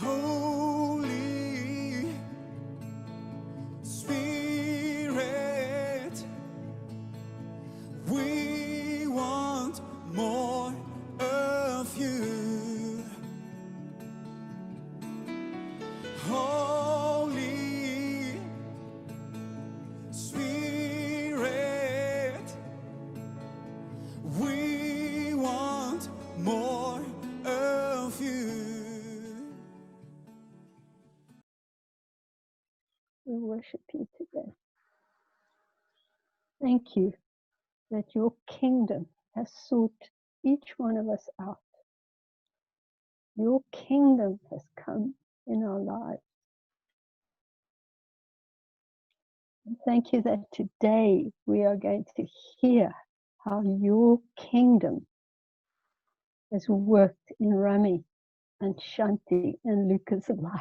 Holy Spirit, we want more of you. Holy Spirit, we want more of you. We worship you today. Thank you that your kingdom has sought each one of us out. Your kingdom has come in our lives. And thank you that today we are going to hear how your kingdom has worked in Rami and Shanti and Luca's life.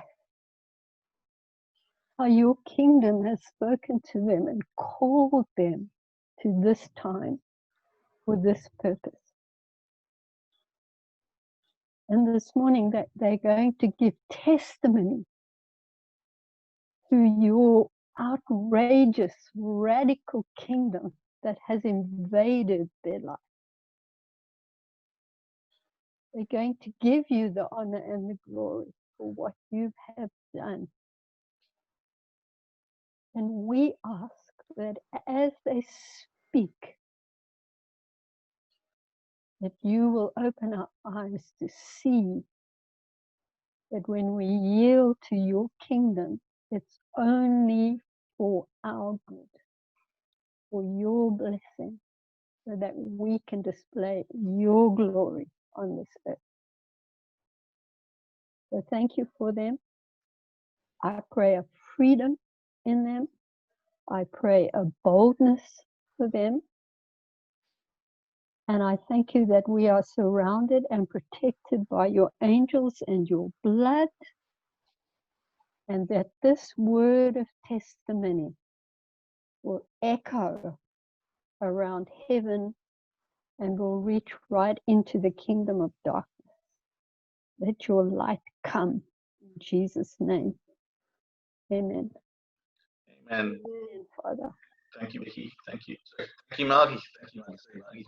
How your kingdom has spoken to them and called them to this time for this purpose. And this morning that they're going to give testimony to your outrageous, radical kingdom that has invaded their life. They're going to give you the honor and the glory for what you have done. And we ask that as they speak, that you will open our eyes to see that when we yield to your kingdom, it's only for our good, for your blessing, so that we can display your glory on this earth. So thank you for them. I pray a freedom in them. I pray a boldness for them. And I thank you that we are surrounded and protected by your angels and your blood, and that this word of testimony will echo around heaven and will reach right into the kingdom of darkness. Let your light come in Jesus' name. Amen. Amen. Amen, Father. Thank you, Vicky. Thank you. Thank you, Margie. Thank you, Margie.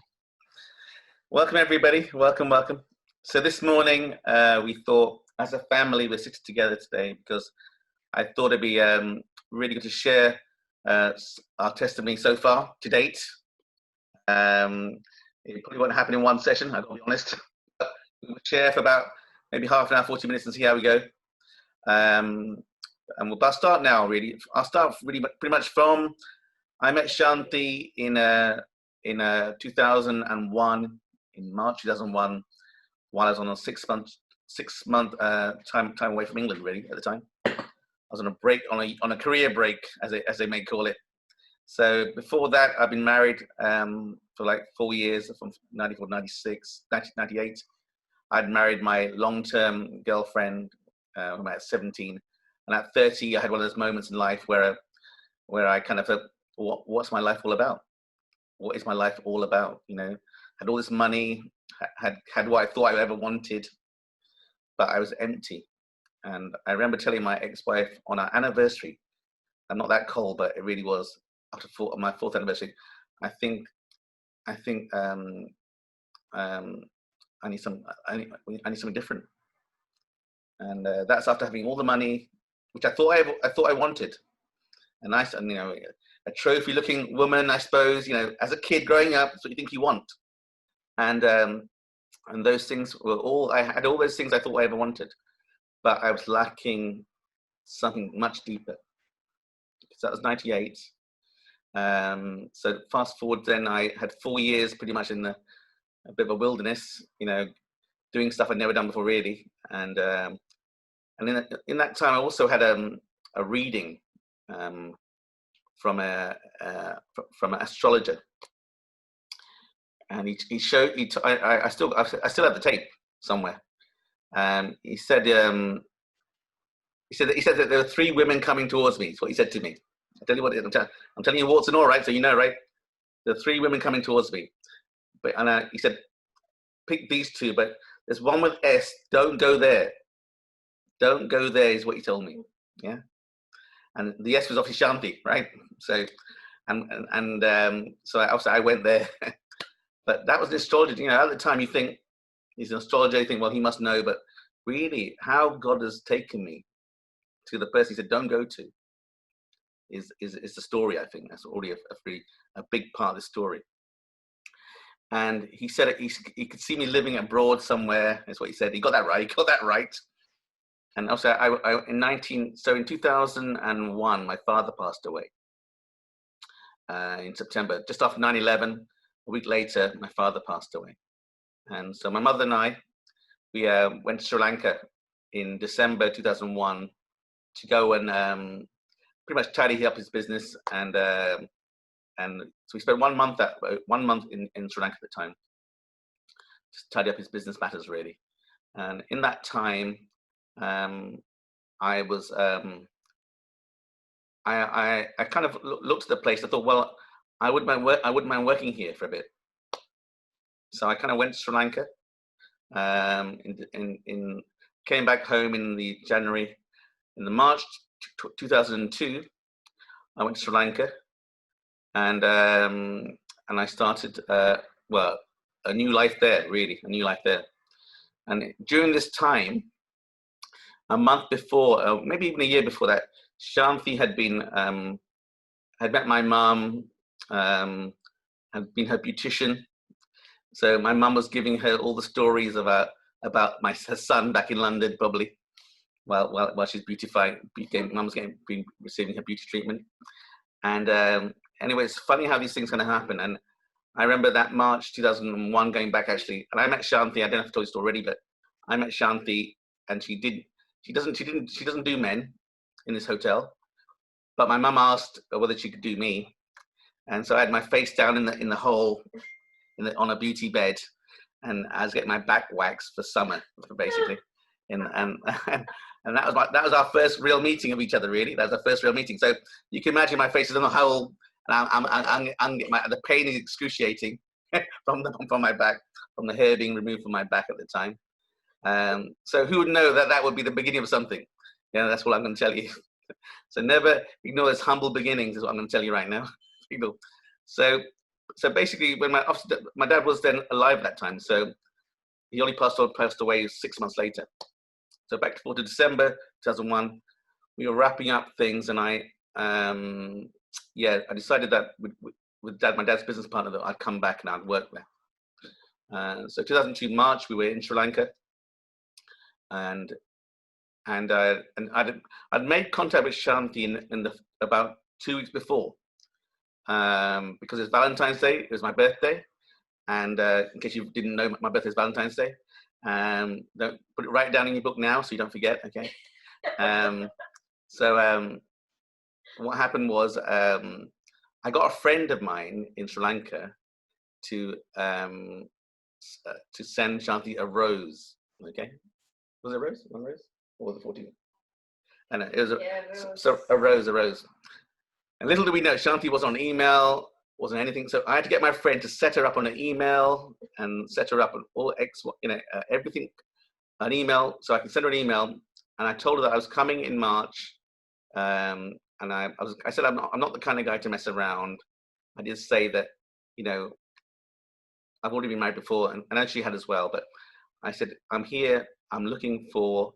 Welcome, everybody. Welcome, welcome. So this morning, we thought, as a family, we're sitting together today because I thought it'd be really good to share our testimony so far to date. It probably won't happen in one session, I've got to be honest. But we'll share for about maybe half an hour, 40 minutes and see how we go. And I'll start now, really. I'll start really pretty much from, I met Shanti in 2001, in March 2001, while I was on a six month time away from England, really, at the time. I was on a break, on a career break, as they may call it. So before that, I've been married for like 4 years, from 94 to 96, 1998. I'd married my long-term girlfriend when I was 17. And at 30, I had one of those moments in life where I kind of thought, what's my life all about? What is my life all about? You know, had all this money, had what I thought I ever wanted, but I was empty. And I remember telling my ex-wife on our anniversary, I'm not that cold, but it really was, after my fourth anniversary, I think I need something different. And that's after having all the money, which I thought I wanted. A nice, and you know, a trophy-looking woman, I suppose. You know, as a kid growing up, that's what you think you want. And those things were all, I had all those things I thought I ever wanted, but I was lacking something much deeper. So that was 98. So fast forward, then I had 4 years pretty much in a bit of a wilderness, you know, doing stuff I'd never done before, really. And in that time, I also had a reading from an astrologer, and he showed. I still have the tape somewhere. He said that there were 3 women coming towards me. That's what he said to me. I tell you what, I'm telling you warts and all, right? So you know, right? There are 3 women coming towards me, and he said, pick these 2, but there's one with S. Don't go there. don't go there is what he told me. Yeah. And the yes was obviously Shanti, right? So, so I went there. But that was an astrologer. You know, at the time you think he's an astrologer, you think, well, he must know. But really, how God has taken me to the person he said, don't go to, is the story. I think that's already a big part of the story. And he said he could see me living abroad somewhere. That's what he said. He got that right. He got that right. And also, in 2001, my father passed away in September, just after 9/11. A week later, my father passed away. And so my mother and I, we went to Sri Lanka in December 2001 to go and pretty much tidy up his business. And so we spent 1 month in Sri Lanka at the time, just tidy up his business matters really. And in that time, I was I kind of looked at the place. I thought, well, I wouldn't mind working here for a bit. So I kind of went to Sri Lanka. Came back home in the March 2002. I went to Sri Lanka, and I started a new life there. Really, a new life there. And during this time, a month before, maybe even a year before that, Shanti had met my mum, had been her beautician. So my mum was giving her all the stories about her son back in London, probably, while she's beautifying. Mum was receiving her beauty treatment. And anyway, it's funny how these things kind of happen. And I remember that March 2001 going back actually, and I met Shanti. I don't have to tell you this already, but I met Shanti, and she doesn't do men in this hotel, but my mum asked whether she could do me, and so I had my face down in the hole on a beauty bed, and I was getting my back waxed for summer, basically, and that was our first real meeting of each other. Really, that was our first real meeting. So you can imagine my face is in the hole, and the pain is excruciating from my back, from the hair being removed from my back at the time. So who would know that would be the beginning of something? Yeah, that's what I'm going to tell you. So never ignore those humble beginnings is what I'm going to tell you right now. So basically, when my dad was then alive at that time, so he only passed away 6 months later. So back to December 2001, we were wrapping up things, and I decided that with my dad's business partner, that I'd come back and I'd work there. So 2002 March, we were in Sri Lanka, and I'd made contact with Shanti about 2 weeks before, because it's Valentine's Day. It was my birthday, and in case you didn't know, my birthday is Valentine's Day. Don't put it right down in your book now, so you don't forget. Okay. So what happened was, I got a friend of mine in Sri Lanka to send Shanti a rose. Okay. Was it a rose? One rose? Or was it 14? And it was a rose. And little do we know, Shanti wasn't on email, wasn't anything. So I had to get my friend to set her up on an email and set her up on all everything, an email, so I can send her an email. And I told her that I was coming in March. And I said, I'm not the kind of guy to mess around. I did say that, I've already been married before, and she had as well. But I said, I'm here. I'm looking for,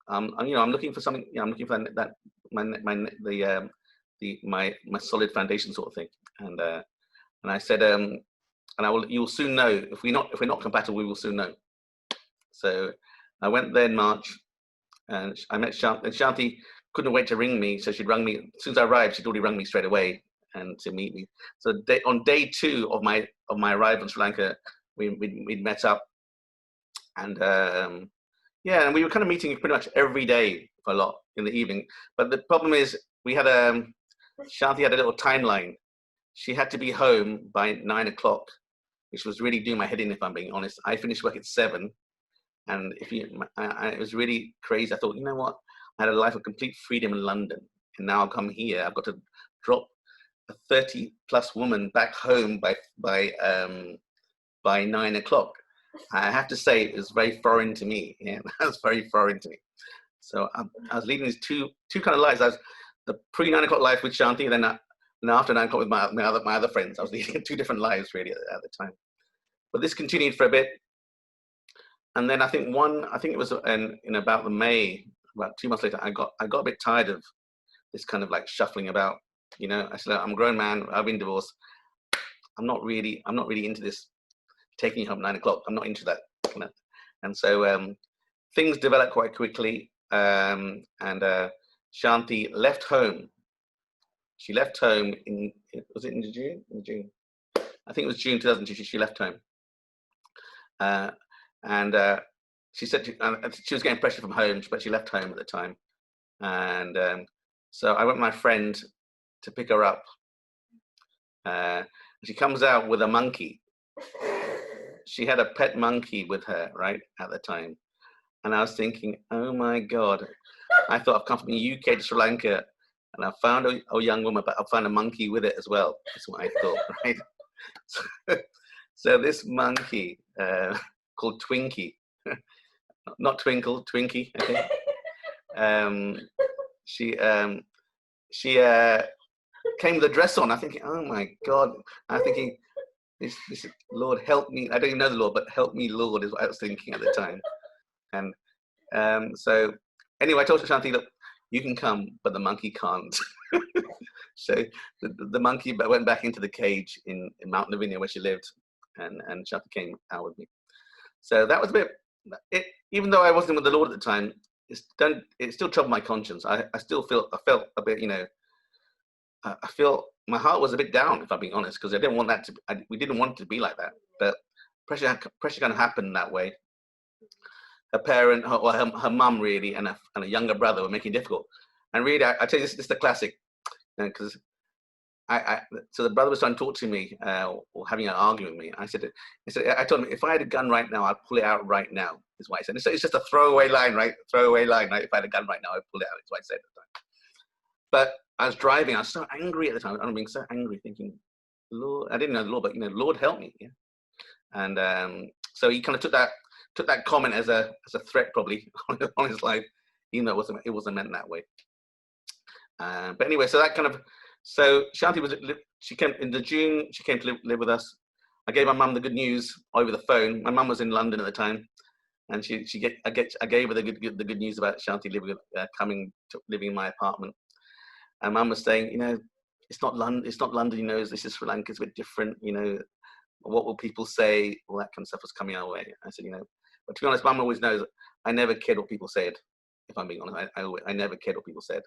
I'm looking for something. I'm looking for that my solid foundation sort of thing. And I said, you'll soon know if we're not compatible. We will soon know. So I went there in March, and I met Shanti. And Shanti couldn't wait to ring me, so she'd rung me as soon as I arrived. She'd already rung me straight away and to meet me. So on day 2 of my arrival in Sri Lanka, we'd met up, and and we were kind of meeting pretty much every day for a lot in the evening. But the problem is, Shanti had a little timeline. She had to be home by 9 o'clock, which was really doing my head in, if I'm being honest. I finished work at 7, and it was really crazy. I thought, you know what? I had a life of complete freedom in London, and now I've come here. I've got to drop a 30-plus woman back home by 9 o'clock. I have to say, it was very foreign to me. Yeah, that was very foreign to me. So I was leading these two kind of lives. I was the pre 9 o'clock life with Shanti, and then after 9 o'clock with my other friends. I was leading two different lives really at the time. But this continued for a bit, and then I think it was in about the May, about 2 months later, I got a bit tired of this kind of like shuffling about. You know, I said, I'm a grown man. I've been divorced. I'm not really into this taking you home 9 o'clock. I'm not into that. You know? And so things developed quite quickly. And Shanti left home. She left home was it in June? In June, I think it was June 2002. She left home, and she said she was getting pressure from home, but she left home at the time. And so I went with my friend to pick her up. She comes out with a monkey. She had a pet monkey with her, right, at the time. And I was thinking, oh my God, I thought I've come from the UK to Sri Lanka and I found a young woman, but I found a monkey with it as well. That's what I thought, right? So this monkey called Twinkie, not Twinkle, Twinkie, okay. She came with a dress on. I'm thinking, oh my God. I'm thinking, this Lord help me. I don't even know the Lord, but help me, Lord, is what I was thinking at the time. And so anyway, I told Shanti, look, you can come, but the monkey can't. So the monkey went back into the cage in Mount Lavinia where she lived, and Shanti came out with me. So that was a bit, even though I wasn't with the Lord at the time, it still troubled my conscience. I felt a bit, you know, I feel my heart was a bit down, if I'm being honest, because I didn't want that we didn't want it to be like that. But pressure kind of happened that way. Her parent, her mum really, and a younger brother were making it difficult. And really, I tell you, this is the classic, because so the brother was trying to talk to me, or having an argument with me. I told him, if I had a gun right now, I'd pull it out right now, is what I said. It's just a throwaway line, right? Throwaway line, right? If I had a gun right now, I'd pull it out, is what I said at the time. But I was driving, I was so angry at the time. I'm being so angry, thinking, Lord, I didn't know the Lord, but, you know, Lord help me. Yeah? And so he kind of took that comment as a threat, probably, on his life, even though it wasn't meant that way. But anyway, so Shanti she came in June. She came to live with us. I gave my mum the good news over the phone. My mum was in London at the time, and I gave her the good news about Shanti coming to living in my apartment. And mum was saying, you know, it's not London, you know, this is Sri Lanka, it's a bit different, you know, what will people say? All that kind of stuff was coming our way. I said, you know, but to be honest, mum always knows I never cared what people said, if I'm being honest. I never cared what people said.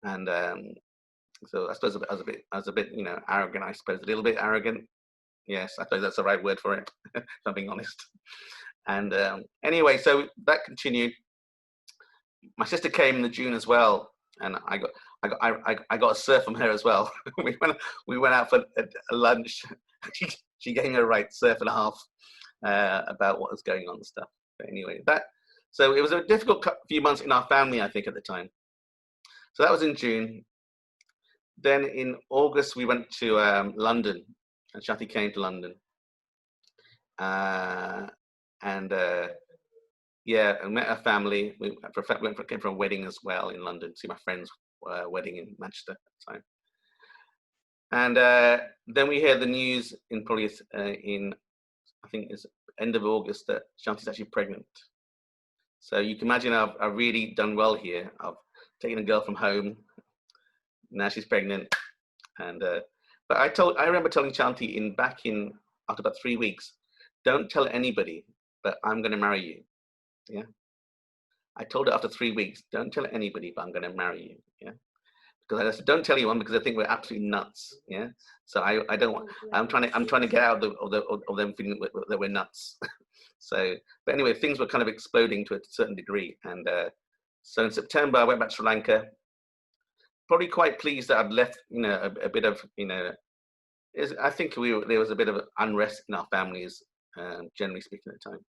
And so I suppose I was a bit, you know, arrogant, I suppose, a little bit arrogant. Yes, I suppose that's the right word for it, if I'm being honest. And anyway, so that continued. My sister came in June as well, and I got a surf from her as well. we went out for a lunch. She gave me a right surf and a half about what was going on and stuff. But anyway, so it was a difficult few months in our family, I think, at the time. So that was in June. Then in August we went to London, and Shanti came to London. Yeah, I met her family. We came for a wedding as well in London, see my friend's wedding in Manchester at the time. And then we heard the news in I think it's end of August that Shanti's actually pregnant. So you can imagine I've really done well here. I've taken a girl from home. Now she's pregnant, and but I remember telling Shanti after about 3 weeks, don't tell anybody, but I'm going to marry you. Yeah. I told her after 3 weeks, don't tell anybody, but I'm going to marry you. Yeah. Because I said, don't tell anyone, because I think we're absolutely nuts. Yeah. So I don't want. I'm trying to get out of them feeling that we're nuts. So, but anyway, things were kind of exploding to a certain degree, and so in September I went back to Sri Lanka. Probably quite pleased that I'd left, you know, a bit of, you know, I think there was a bit of unrest in our families, generally speaking, at the time.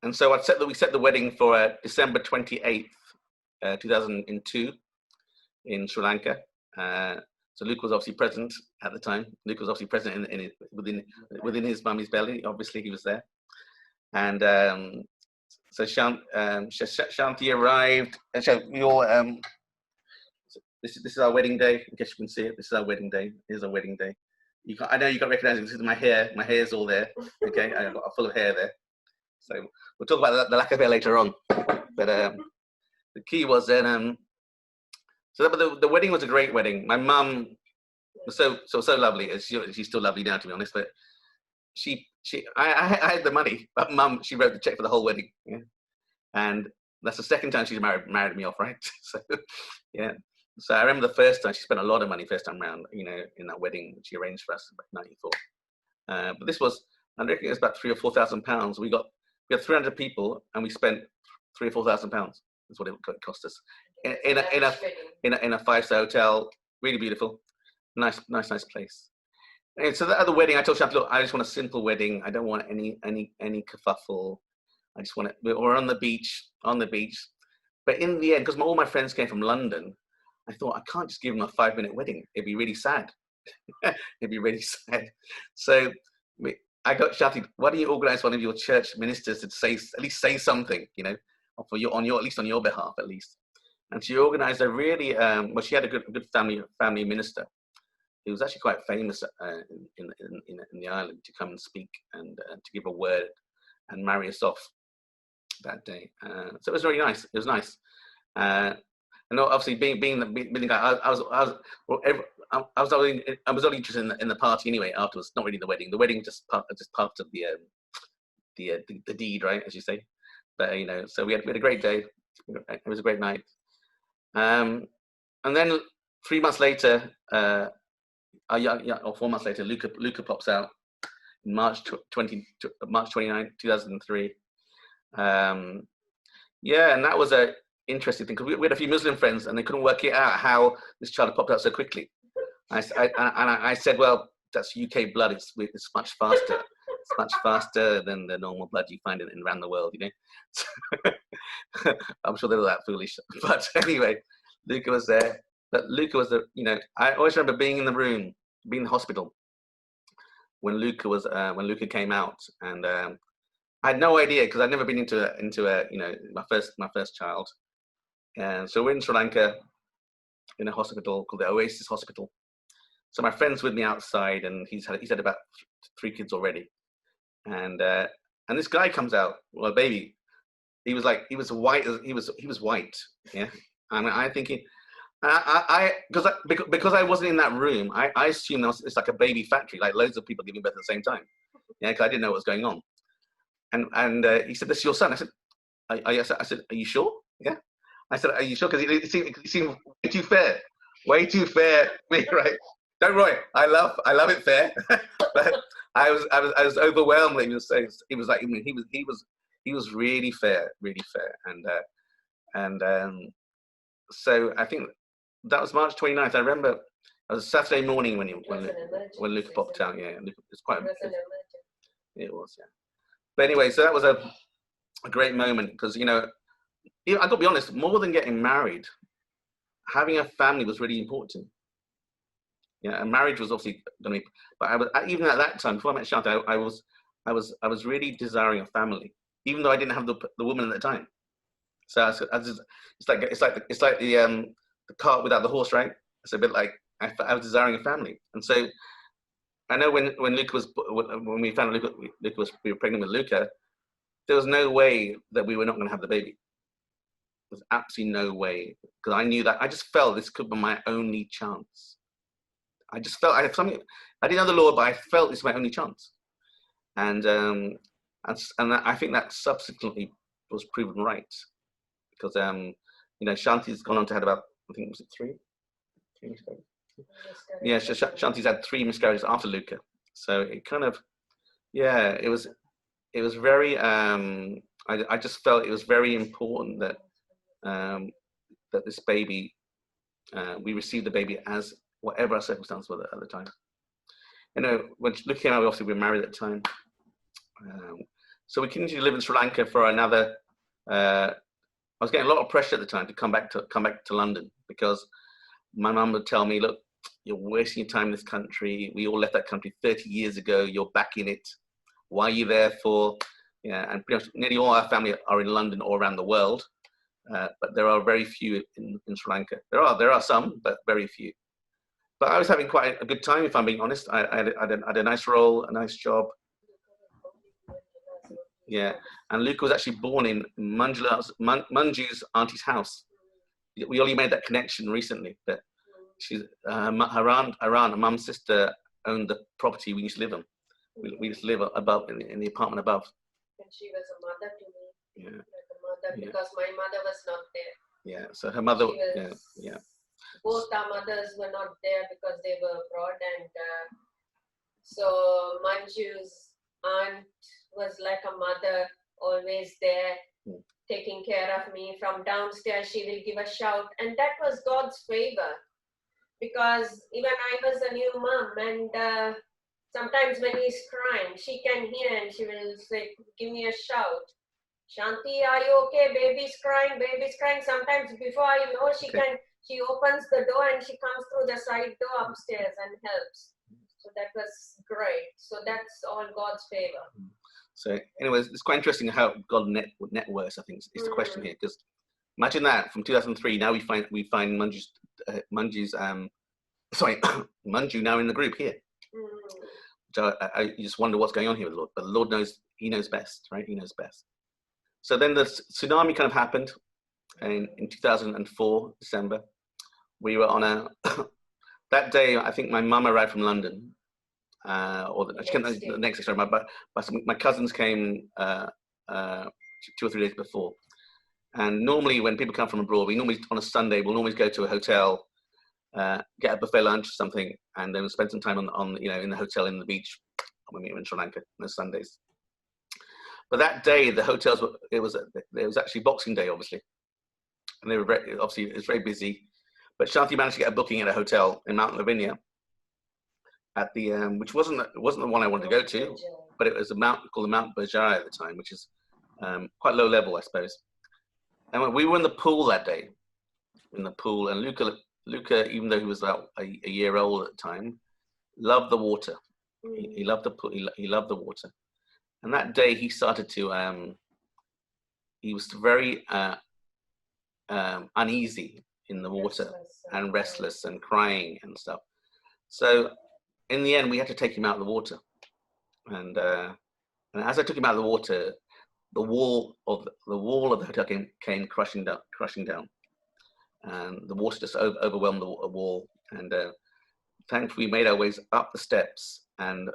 And so we set the wedding for December 28th, 2002 in Sri Lanka. So Luke was obviously present at the time. Luke was obviously present within his mummy's belly. Obviously he was there. And so Shanti arrived, and so we all this is our wedding day. I guess you can see it. This is our wedding day. Here's our wedding day. I know you got to recognize it. This is my hair. My hair's all there. Okay, I got full of hair there. So we'll talk about the lack of hair later on. But the key was then. So the wedding was a great wedding. My mum was so lovely. She's still lovely now, to be honest. But I had the money, but Mum, she wrote the check for the whole wedding. Yeah, and that's the second time she's married me off, right? So yeah. So I remember the first time she spent a lot of money first time round, you know, in that wedding she arranged for us back in '94. But this was, I reckon it was about £3,000 or £4,000. We had 300 people and we spent £3,000 or £4,000. That's what it cost us in a 5-star hotel. Really beautiful, nice place. And so at the wedding, I told Chantal, look, I just want a simple wedding. I don't want any kerfuffle. I just want it. We're on the beach. But in the end, because all my friends came from London, I thought I can't just give them a 5-minute wedding. It'd be really sad. It'd be really sad. So I got Shati, why don't you organise one of your church ministers to at least say something, you know, at least on your behalf, at least. And she organised a really well. She had a good family minister. He was actually quite famous in the island to come and speak and to give a word and marry us off that day. So it was very nice. It was nice. And obviously, being the guy, I was only interested in the party anyway. Afterwards, not really the wedding. The wedding was just part of the deed, right, as you say. But you know, so we had a great day. It was a great night. And then 3 months later, or 4 months later, Luca pops out in March 29, 2003. Yeah, and that was a interesting thing because we had a few Muslim friends and they couldn't work it out how this child popped out so quickly. I said, well, that's UK blood. It's much faster. It's much faster than the normal blood you find around the world, you know. I'm sure they were that foolish, but anyway, Luca was there. But Luca was I always remember being in the room, being in the hospital when Luca came out, and I had no idea because I'd never been into my first child. And so we're in Sri Lanka in a hospital called the Oasis Hospital. So my friend's with me outside, and he's had about 3 kids already. And this guy comes out, well, baby. He was white. He was white. Yeah. And I'm thinking, because I wasn't in that room, I assumed it's like a baby factory, like loads of people giving birth at the same time. Yeah, because I didn't know what was going on. And he said, "This is your son." I said, I said, "Are you sure?" Yeah. I said, "Are you sure?" Because it seemed way too fair, right? Don't worry, I love it fair, but I was overwhelmed. He was really fair, and so I think that was March 29th. I remember it was a Saturday morning when Luca popped out. Yeah, it's quite. It was, yeah. But anyway, so that was a great moment because I got to be honest. More than getting married, having a family was really important. Yeah, and marriage was obviously going to be. But even at that time, before I met Shanta, I was really desiring a family, even though I didn't have the woman at the time. So it's like the cart without the horse, right? It's a bit like I was desiring a family, and so I know when we found out we were pregnant with Luca, there was no way that we were not going to have the baby. There's absolutely no way, because I knew that I just felt this could be my only chance. I just felt I had something. I didn't know the Lord, but I felt this was my only chance, and I think that subsequently was proven right, because Shanti's gone on to have about, I think, was it 3 miscarriages? Yeah, Shanti's had 3 miscarriages after Luca, so it kind of, yeah, it was very. I just felt it was very important that that this baby, we received the baby as whatever our circumstances were at the time. When Luca came out, obviously we were married at the time. So we continued to live in Sri Lanka for another. I was getting a lot of pressure at the time to come back to London, because my mum would tell me, "Look, you're wasting your time in this country. We all left that country 30 years ago. You're back in it. Why are you there for?" Yeah, and pretty much nearly all our family are in London or around the world, but there are very few in Sri Lanka. There are some, but very few. But I was having quite a good time, if I'm being honest. I had a nice role, a nice job. Yeah, and Luca was actually born in Manju's auntie's house. We only made that connection recently, but she's her aunt, her mum's sister owned the property we used to live in. We used to live above in the apartment above. And she was a mother to me. Yeah. Like a mother, Yeah. because my mother was not there. Yeah. So her mother. Yeah. Both our mothers were not there because they were abroad, and so Manju's aunt was like a mother, always there, taking care of me. From downstairs, she will give a shout, and that was God's favor, because even I was a new mom, and sometimes when he's crying, she can hear and she will say, give me a shout. Shanti, are you okay? Baby's crying, baby's crying. Sometimes before I know, she opens the door and she comes through the side door upstairs and helps. So that was great. So that's all God's favor. So anyways, it's quite interesting how God networks, I think, is the question here. Because imagine that from 2003, now we find Manju's Manju now in the group here. So I just wonder what's going on here with the Lord. But the Lord knows, he knows best, right? He knows best. So then the tsunami kind of happened in 2004, December. We were on that day, I think my mum arrived from London, or the next day, sorry, my cousins came 2 or 3 days before. And normally when people come from abroad, we normally, on a Sunday, we'll normally go to a hotel, get a buffet lunch or something, and then spend some time on in the hotel in the beach when we were in Sri Lanka on those Sundays. But that day, the hotels it was actually Boxing Day, obviously, and they were it was very busy. But Shanti managed to get a booking at a hotel in Mount Lavinia, at the which wasn't the one I wanted to go to, but it was a mountain called the Mount Berjaya at the time, which is quite low level, I suppose. And we were in the pool that day, and Luca, even though he was about a year old at the time, loved the water. He loved the pool. He loved the water. And that day he started to, he was very uneasy in the water, and restless and crying and stuff. So in the end, we had to take him out of the water. And as I took him out of the water, the wall of the hotel came crashing down. And the water just overwhelmed the wall. And thankfully, we made our ways up the steps and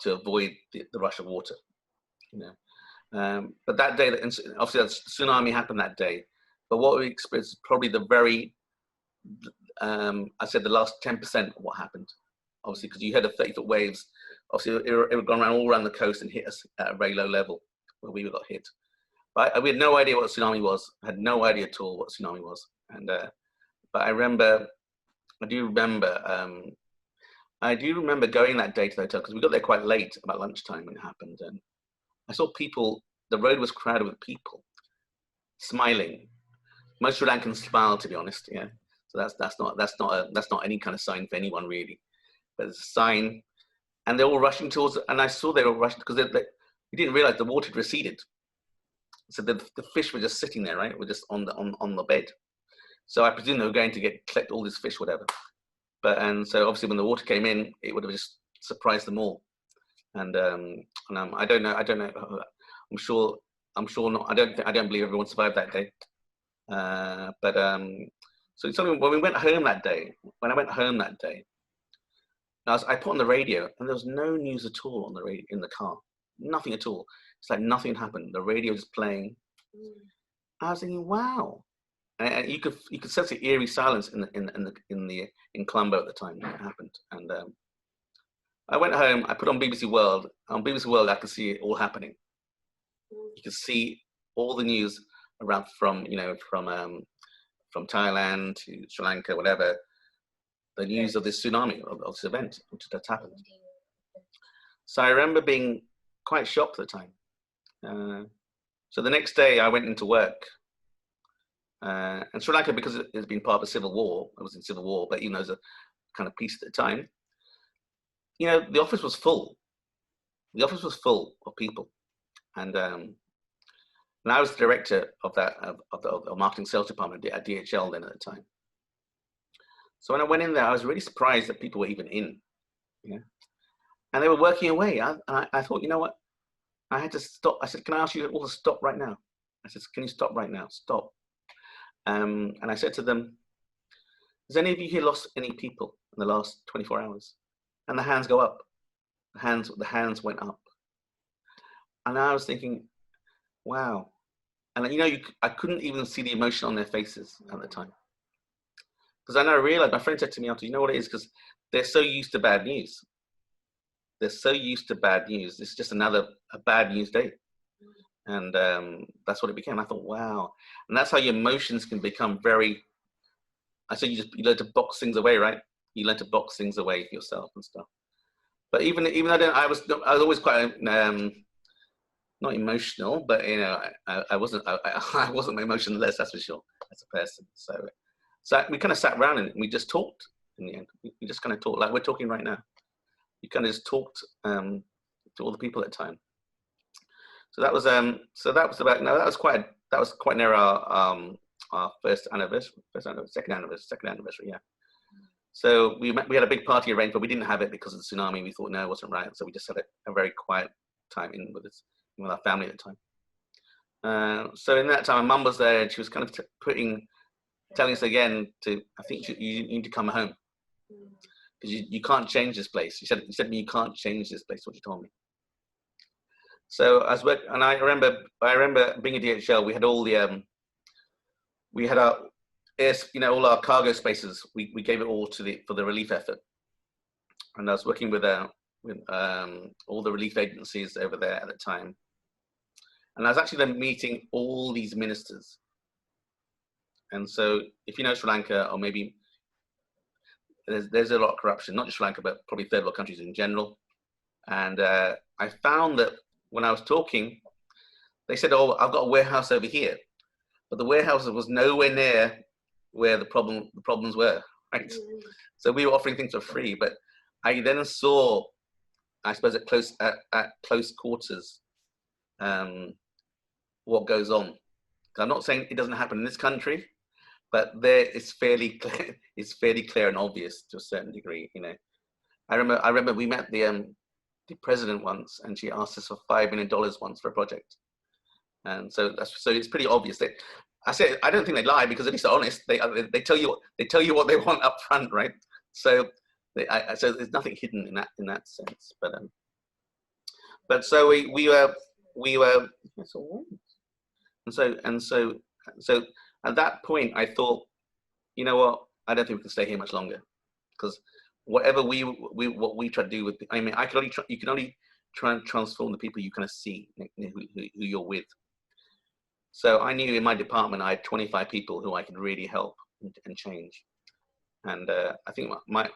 to avoid the rush of water. But that day, obviously, the tsunami happened that day. But what we experienced is probably the very, I said the last 10% of what happened. Obviously, because you had the 30-foot waves. Obviously, it had gone all around the coast and hit us at a very low level where we got hit. But we had no idea what tsunami was. I had no idea at all what tsunami was. And but I do remember going that day to the hotel, because we got there quite late, about lunchtime when it happened. And I saw people. The road was crowded with people smiling. Most Sri Lankans smile, to be honest. Yeah. So that's not any kind of sign for anyone really. But it's a sign, and they're all rushing towards. And I saw they were rushing because we didn't realize the water had receded. So the fish were just sitting there, right? We're just on the bed. So I presume they were going to collect all this fish, whatever. And so obviously when the water came in, it would have just surprised them all. And I don't know. I'm sure not. I don't believe everyone survived that day. So it's something when we went home that day. When I went home that day, I put on the radio, and there was no news at all on the radio in the car. Nothing at all. It's like nothing happened. The radio was playing. I was thinking, wow. And you could sense the eerie silence in Colombo at the time when it happened. And I went home. I put on BBC World. On BBC World, I could see it all happening. You could see all the news around from Thailand to Sri Lanka, whatever. The news of this tsunami, of this event, which had happened. So I remember being quite shocked at the time. So the next day I went into work. And Sri Lanka, because it has been part of a civil war, it was in civil war, but even though it was a kind of peace at the time, the office was full. the office was full of people, and I was the director of that of the marketing sales department at DHL then at the time. So when I went in there, I was really surprised that people were even in, you know, and they were working away. I thought, you know what? I had to stop. I said, can I ask you all to stop right now? I said, can you stop right now? Stop. And I said to them, has any of you here lost any people in the last 24 hours? And the hands go up. The hands went up. And I was thinking, wow. And you know, I couldn't even see the emotion on their faces at the time. Because I realized, my friend said to me after, you know what it is? Because they're so used to bad news. They're so used to bad news. It's just a bad news day. And that's what it became. I thought, wow. And that's how your emotions can become very, I said, you learn to box things away, right? You learn to box things away for yourself and stuff. But even though I was always quite, not emotional, but you know, I wasn't emotionless, that's for sure, as a person. So we kind of sat around and we just talked in the end. We just kind of talked like we're talking right now. We kind of just talked to all the people at the time. So that was quite near our second anniversary, yeah. So we had a big party arranged, but we didn't have it because of the tsunami. We thought no, it wasn't right, so we just had a very quiet time with our family at the time. So in that time, my mum was there, and she was kind of telling us again I think you need to come home because you can't change this place. You said to me, you can't change this place. What you told me. So and I remember being at DHL. We had all the all our cargo spaces. We gave it all for the relief effort, and I was working with all the relief agencies over there at the time. And I was actually then meeting all these ministers. And so if you know Sri Lanka, or maybe there's a lot of corruption, not just Sri Lanka, but probably third world countries in general. And I found that when I was talking, they said, oh, I've got a warehouse over here. But the warehouse was nowhere near where the problems were, right? Mm-hmm. So we were offering things for free, but I then saw, I suppose at close quarters, what goes on. I'm not saying it doesn't happen in this country, but there it's fairly clear and obvious to a certain degree. You know, I remember we met the president once, and she asked us for $5 million once for a project, and so it's pretty obvious. I say I don't think they lie, because at least they're honest. They tell you what they want up front, right? So so there's nothing hidden in that sense. But so we were. And so at that point, I thought, you know what? I don't think we can stay here much longer, because whatever what we try to do with, I mean, you can only try and transform the people you kind of see, who you're with. So I knew in my department I had 25 people who I could really help and change. And I think my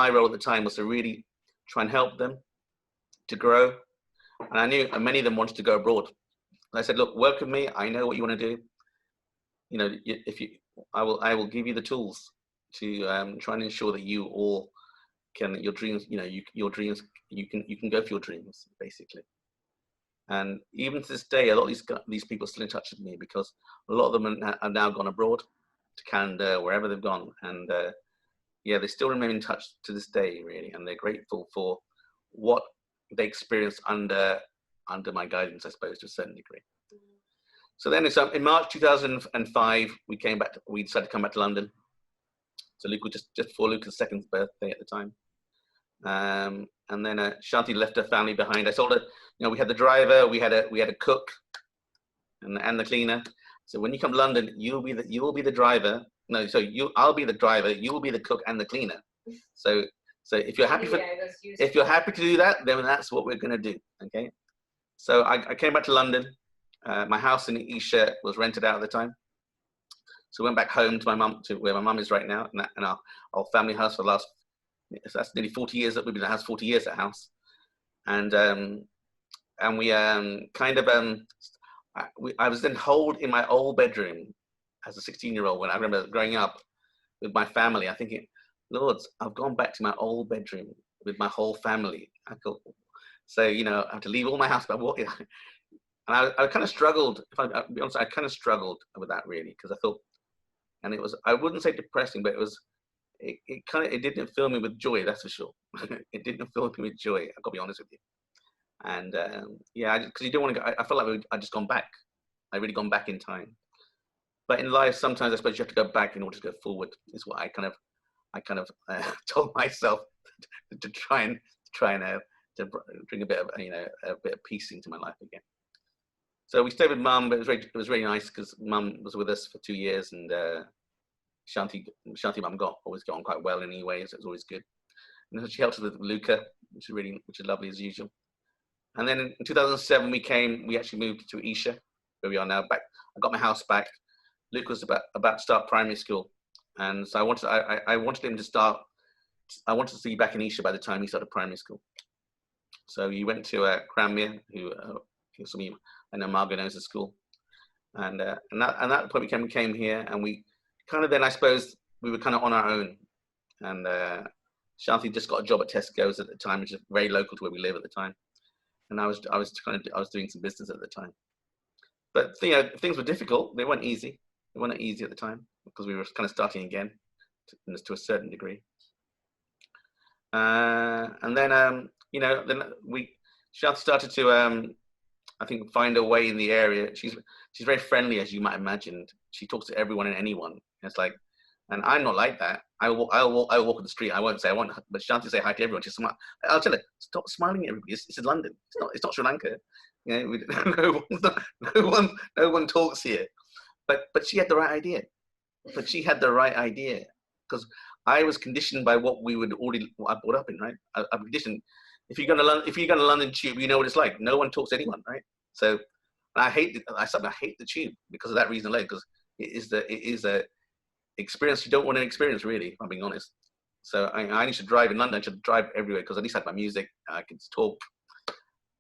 role at the time was to really try and help them to grow. And I knew many of them wanted to go abroad. And I said, look, work with me. I know what you want to do. You know, I will give you the tools to try and ensure that you all can, your dreams, you know, your dreams, you can go for your dreams, basically. And even to this day, a lot of these people are still in touch with me, because a lot of them are now gone abroad to Canada, wherever they've gone. And yeah, they still remain in touch to this day, really. And they're grateful for what they experienced under my guidance, I suppose, to a certain degree. So then in March 2005, we decided to come back to London. So Luke was just before Luca's second birthday at the time. And then Shanti left her family behind. I told her, you know, we had the driver, we had a cook, and the cleaner. So when you come to London, you will be the driver. No, so I'll be the driver. You will be the cook and the cleaner. So if you're happy to do that, then that's what we're going to do. Okay. So I came back to London. My house in Isha was rented out at the time. So I went back home to my mum, to where my mum is right now, and our family house for the last, that's nearly 40 years that we've been in the house, 40 years at house. And we I was then holed in my old bedroom as a 16-year-old, when I remember growing up with my family. I'm thinking, Lord, I've gone back to my old bedroom with my whole family. I thought, So, you know, I have to leave all my house by walking. And I kind of struggled, if I'll be honest, I kind of struggled with that really, because I thought, and it was, I wouldn't say depressing, but it didn't fill me with joy, that's for sure. It didn't fill me with joy, I've got to be honest with you. And yeah, because you don't want to go, I felt like I'd just gone back. I'd really gone back in time. But in life, sometimes I suppose you have to go back in order to go forward, is what I kind of told myself to try and to bring a bit of, you know, a bit of peace into my life again. So we stayed with Mum, but it was really nice because Mum was with us for 2 years, and Shanti Mum always got on quite well in any ways. So it was always good. And she helped us with Luca, which is lovely as usual. And then in 2007 we actually moved to Isha, where we are now. Back, I got my house back. Luke was about to start primary school, and so I wanted him to start. I wanted to see back in Isha by the time he started primary school. So he went to Cranmere, who some of you, I know Margot knows the school, and that point we came here, and we kind of then, I suppose, we were kind of on our own, and Shanti just got a job at Tesco's at the time, which is very local to where we live at the time, and I was doing some business at the time, but you know, things were difficult. They weren't easy. They weren't easy at the time because we were kind of starting again to a certain degree, and then you know, then Shanti started to I think find a way in the area. She's very friendly, as you might imagine. She talks to everyone and anyone. It's like, and I'm not like that. I walk on the street. I won't say I want, but Shanti say hi to everyone. She's smile. I'll tell her, stop smiling at everybody. It's in London. It's not Sri Lanka. You know, no one talks here. But she had the right idea. Because I was conditioned by what I brought up in, right? I'm conditioned. If you're going to London Tube, you know what it's like. No one talks to anyone, right? So I hate the Tube because of that reason alone. Because it is a experience you don't want to experience, really, if I'm being honest. So I need to drive in London. I should drive everywhere because at least I had my music. I could talk.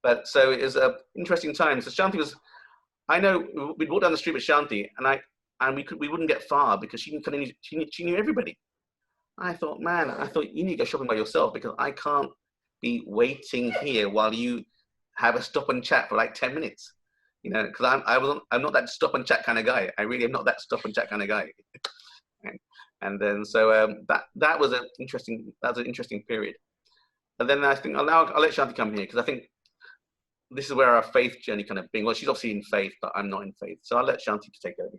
But so it was an interesting time. So Shanti was, I know we'd walk down the street with Shanti, and we wouldn't get far because she knew everybody. I thought, you need to go shopping by yourself because I can't be waiting here while you have a stop and chat for like 10 minutes, you know, because I'm not that stop and chat kind of guy. I really am not that stop and chat kind of guy. And then so that was an interesting period. And then I think I'll let Shanti come here because I think this is where our faith journey kind of being. Well, she's obviously in faith, but I'm not in faith, so I'll let Shanti to take over.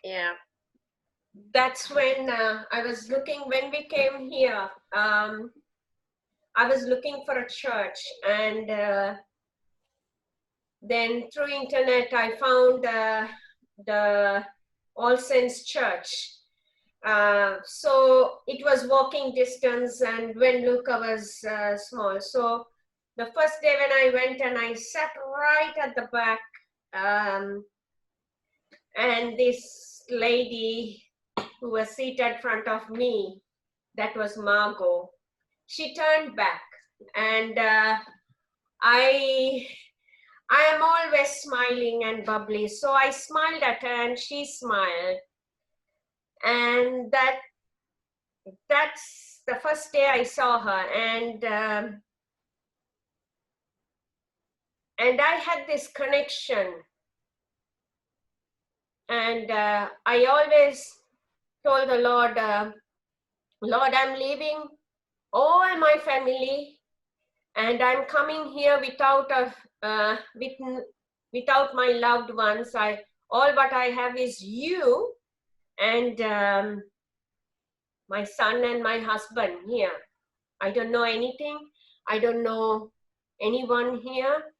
Yeah, that's when when we came here, I was looking for a church, and then through internet I found the All Saints Church. So it was walking distance, and when Luca was small. So the first day when I went, and I sat right at the back, and this lady who was seated in front of me, that was Margot, she turned back, and I am always smiling and bubbly, so I smiled at her and she smiled, and that's the first day I saw her, and I had this connection, and I always told the Lord, Lord, I'm leaving all my family, and I'm coming here without my loved ones. All what I have is you and my son and my husband here. I don't know anything. I don't know anyone here.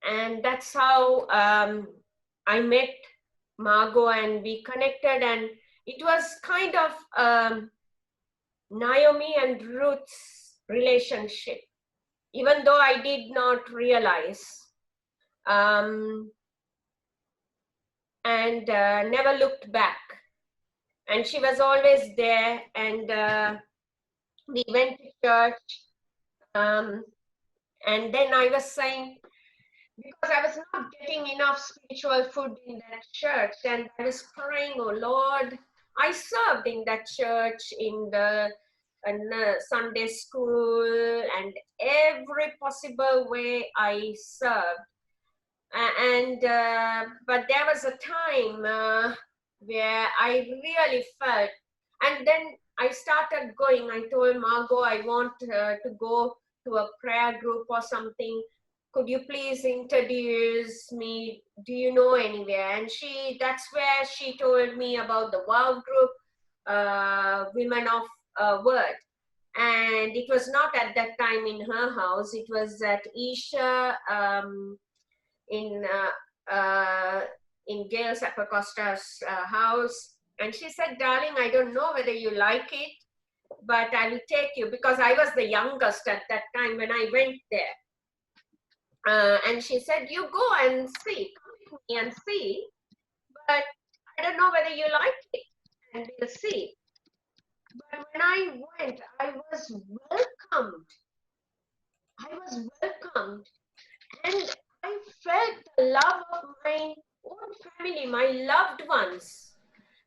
And that's how I met Margot, and we connected, and it was kind of Naomi and Ruth's relationship, even though I did not realize, and never looked back. And she was always there, and we went to church, and then I was saying because I was not getting enough spiritual food in that church, and I was praying, oh Lord. I served in that church in the Sunday school, and every possible way I served. But there was a time where I really felt, and then I started going. I told Margot I want to go to a prayer group or something. Could you please introduce me? Do you know anywhere? And that's where she told me about the WOW group, Women of Word. And it was not at that time in her house. It was at Isha in Gail Sapacosta's house. And she said, darling, I don't know whether you like it, but I will take you, because I was the youngest at that time when I went there. And she said, you go and see, come with me and see, but I don't know whether you like it, and we'll see. But when I went, I was welcomed. And I felt the love of my own family, my loved ones.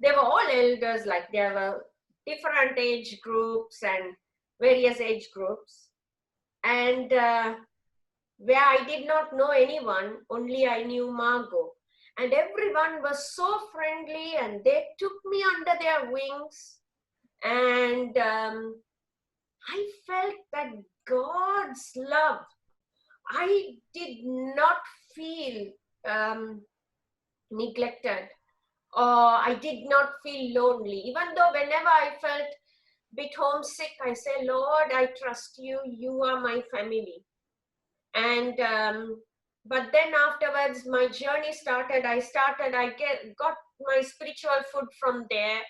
They were all elders, like there were different age groups and various age groups. And where I did not know anyone, only I knew Margot. And everyone was so friendly, and they took me under their wings. And I felt that God's love. I did not feel neglected, or I did not feel lonely. Even though whenever I felt a bit homesick, I say, Lord, I trust you. You are my family. And but then afterwards, my journey started. I got my spiritual food from there.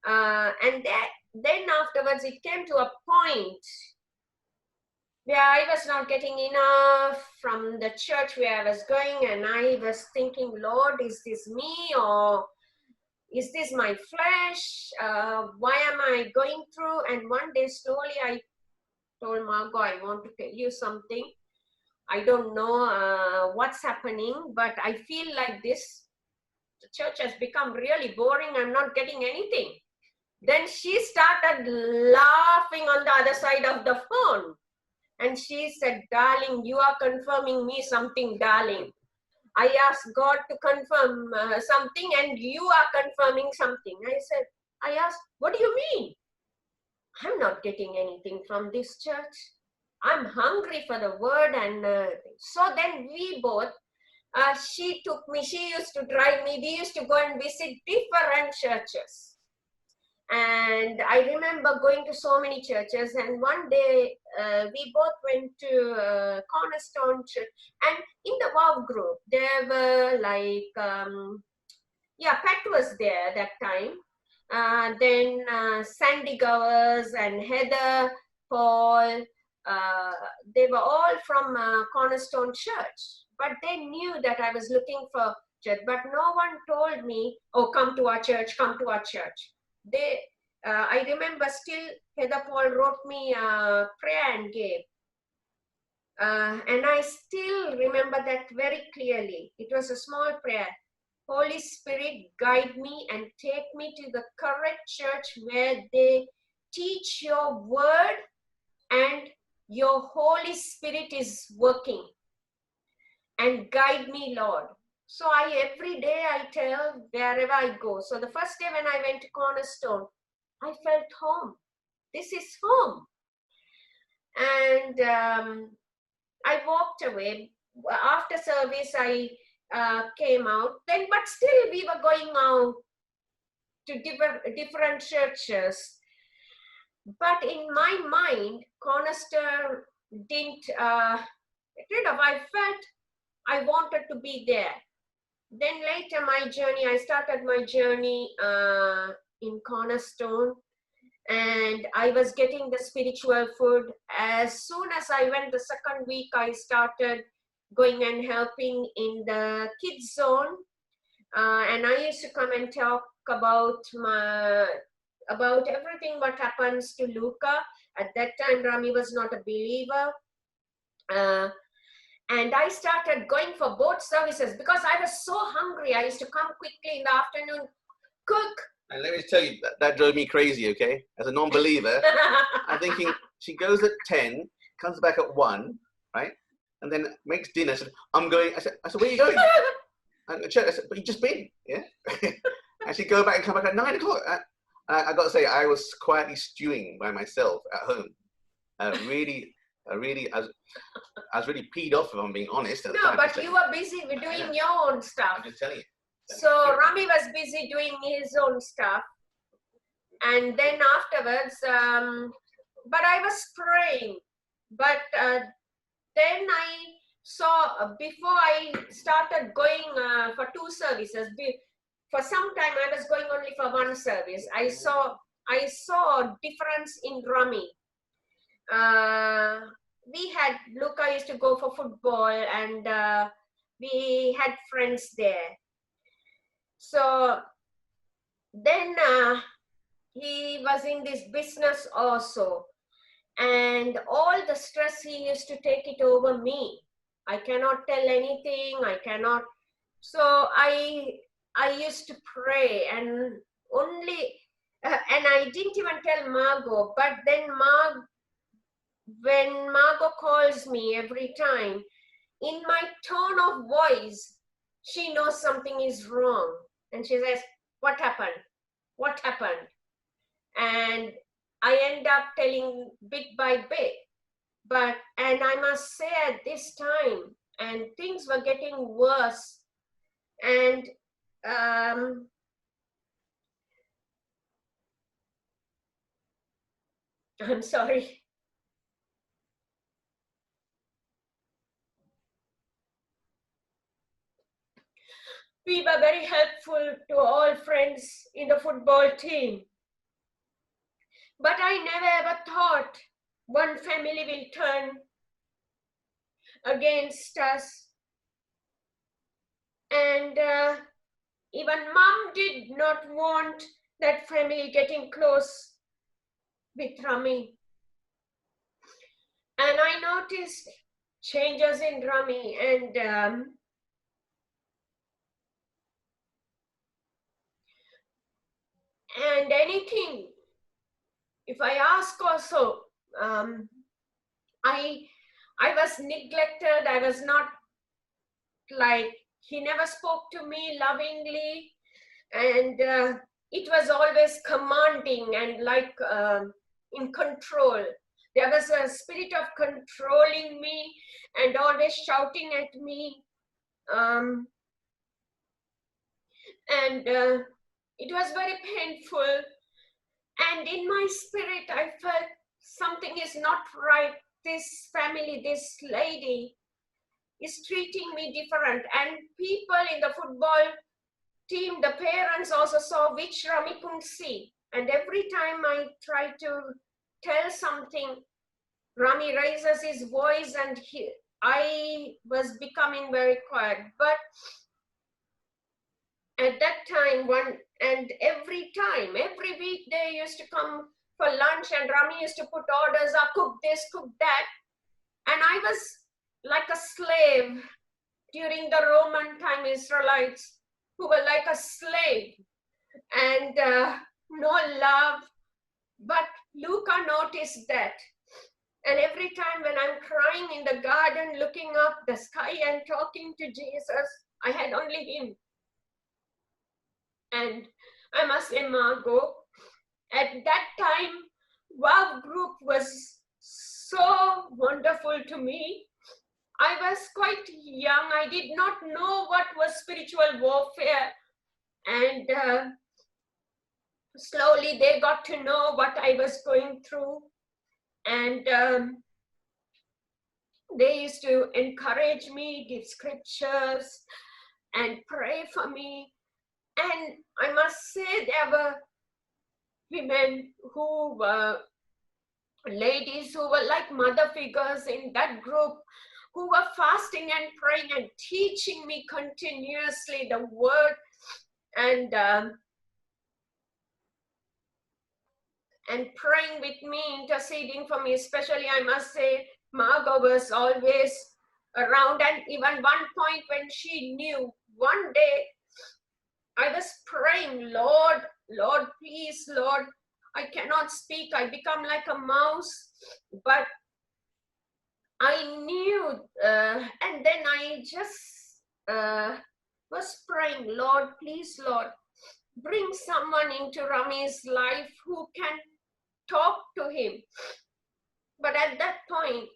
And then afterwards, it came to a point where I was not getting enough from the church where I was going, and I was thinking, Lord, is this me, or is this my flesh? Why am I going through? And one day, slowly, I told Margot, I want to tell you something. I don't know what's happening, but I feel like this. The church has become really boring. I'm not getting anything. Then she started laughing on the other side of the phone. And she said, darling, you are confirming me something, darling. I asked God to confirm something, and you are confirming something. I asked, what do you mean? I'm not getting anything from this church. I'm hungry for the word. And so then we both, she used to drive me. We used to go and visit different churches. And I remember going to so many churches, and one day we both went to Cornerstone Church, and in the WOW group, there were like, Pat was there that time, then Sandy Gowers and Heather, Paul, they were all from Cornerstone Church, but they knew that I was looking for church, but no one told me, oh, come to our church, come to our church. I remember still Heather Paul wrote me a prayer and gave. And I still remember that very clearly. It was a small prayer. Holy Spirit, guide me and take me to the correct church where they teach your word and your Holy Spirit is working. And guide me, Lord. So every day I tell wherever I go. So the first day when I went to Cornerstone, I felt home. This is home. And I walked away. After service, I came out. But still we were going out to different churches. But in my mind, Cornerstone didn't get rid of. I felt I wanted to be there. Then later I started my journey in Cornerstone, and I was getting the spiritual food. As soon as I went the second week, I started going and helping in the kids zone. And I used to come and talk about everything what happens to Luca. At that time, Rami was not a believer. And I started going for both services because I was so hungry. I used to come quickly in the afternoon, cook. And let me tell you, that drove me crazy, okay? As a non-believer, I'm thinking, she goes at 10, comes back at 1, right? And then makes dinner. I said, I'm going. I said, where are you going? And I said, but you've just been, yeah? And she'd go back and come back at 9 o'clock. I got to say, I was quietly stewing by myself at home. I was really peed off, if I'm being honest. No, but you were busy with doing your own stuff. I'm just telling you. So Rami was busy doing his own stuff. And then afterwards, but I was praying. But then I saw, before I started going for 2 services, for some time I was going only for 1 service. I saw a difference in Rami. Luca used to go for football, and we had friends there. So then he was in this business also, and all the stress, he used to take it over me. I cannot tell anything, I cannot. So I used to pray, and only, and I didn't even tell Margot, but then when Margot calls me every time, in my tone of voice, she knows something is wrong. And she says, what happened? What happened? And I end up telling bit by bit. And I must say at this time, and things were getting worse. And I'm sorry. We were very helpful to all friends in the football team. But I never ever thought one family will turn against us. And even mom did not want that family getting close with Rami. And I noticed changes in Rami, and anything, if I ask also, I was neglected. I was not, like, he never spoke to me lovingly, and it was always commanding and like in control. There was a spirit of controlling me and always shouting at me. And it was very painful. And in my spirit, I felt something is not right. This family, this lady is treating me different. And people in the football team, the parents also saw, which Rami couldn't see. And every time I try to tell something, Rami raises his voice, and I was becoming very quiet. But at that time, every week they used to come for lunch, and Rami used to put orders, cook this, cook that. And I was like a slave during the Roman time, Israelites who were like a slave, and no love. But Luca noticed that. And every time when I'm crying in the garden, looking up the sky and talking to Jesus, I had only him. And I must say, Margot, at that time, Wow Group was so wonderful to me. I was quite young. I did not know what was spiritual warfare. And slowly they got to know what I was going through. And they used to encourage me, give scriptures, and pray for me. And I must say, there were women who were, ladies who were like mother figures in that group, who were fasting and praying and teaching me continuously the word, and praying with me, interceding for me. Especially, I must say, Margot was always around. And even one point when she knew, one day I was praying, Lord, Lord, please, Lord, I cannot speak. I become like a mouse, but I knew, and then I just was praying, Lord, please, Lord, bring someone into Rami's life who can talk to him. But at that point,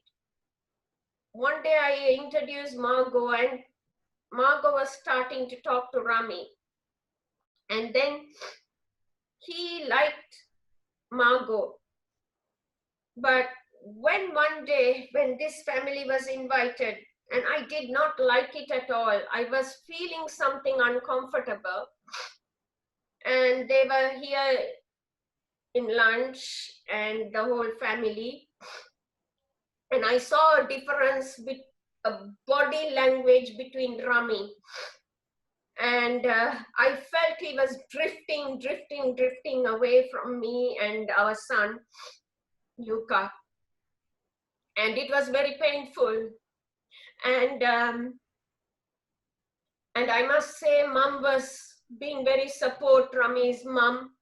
one day I introduced Margot, and Margot was starting to talk to Rami. And then he liked Margot. But when one day, when this family was invited, and I did not like it at all, I was feeling something uncomfortable. And they were here in lunch and the whole family. And I saw a difference with a body language between Rami. And I felt he was drifting away from me and our son, Luca. And it was very painful. And I must say, Mom was being very support, Rami's mom.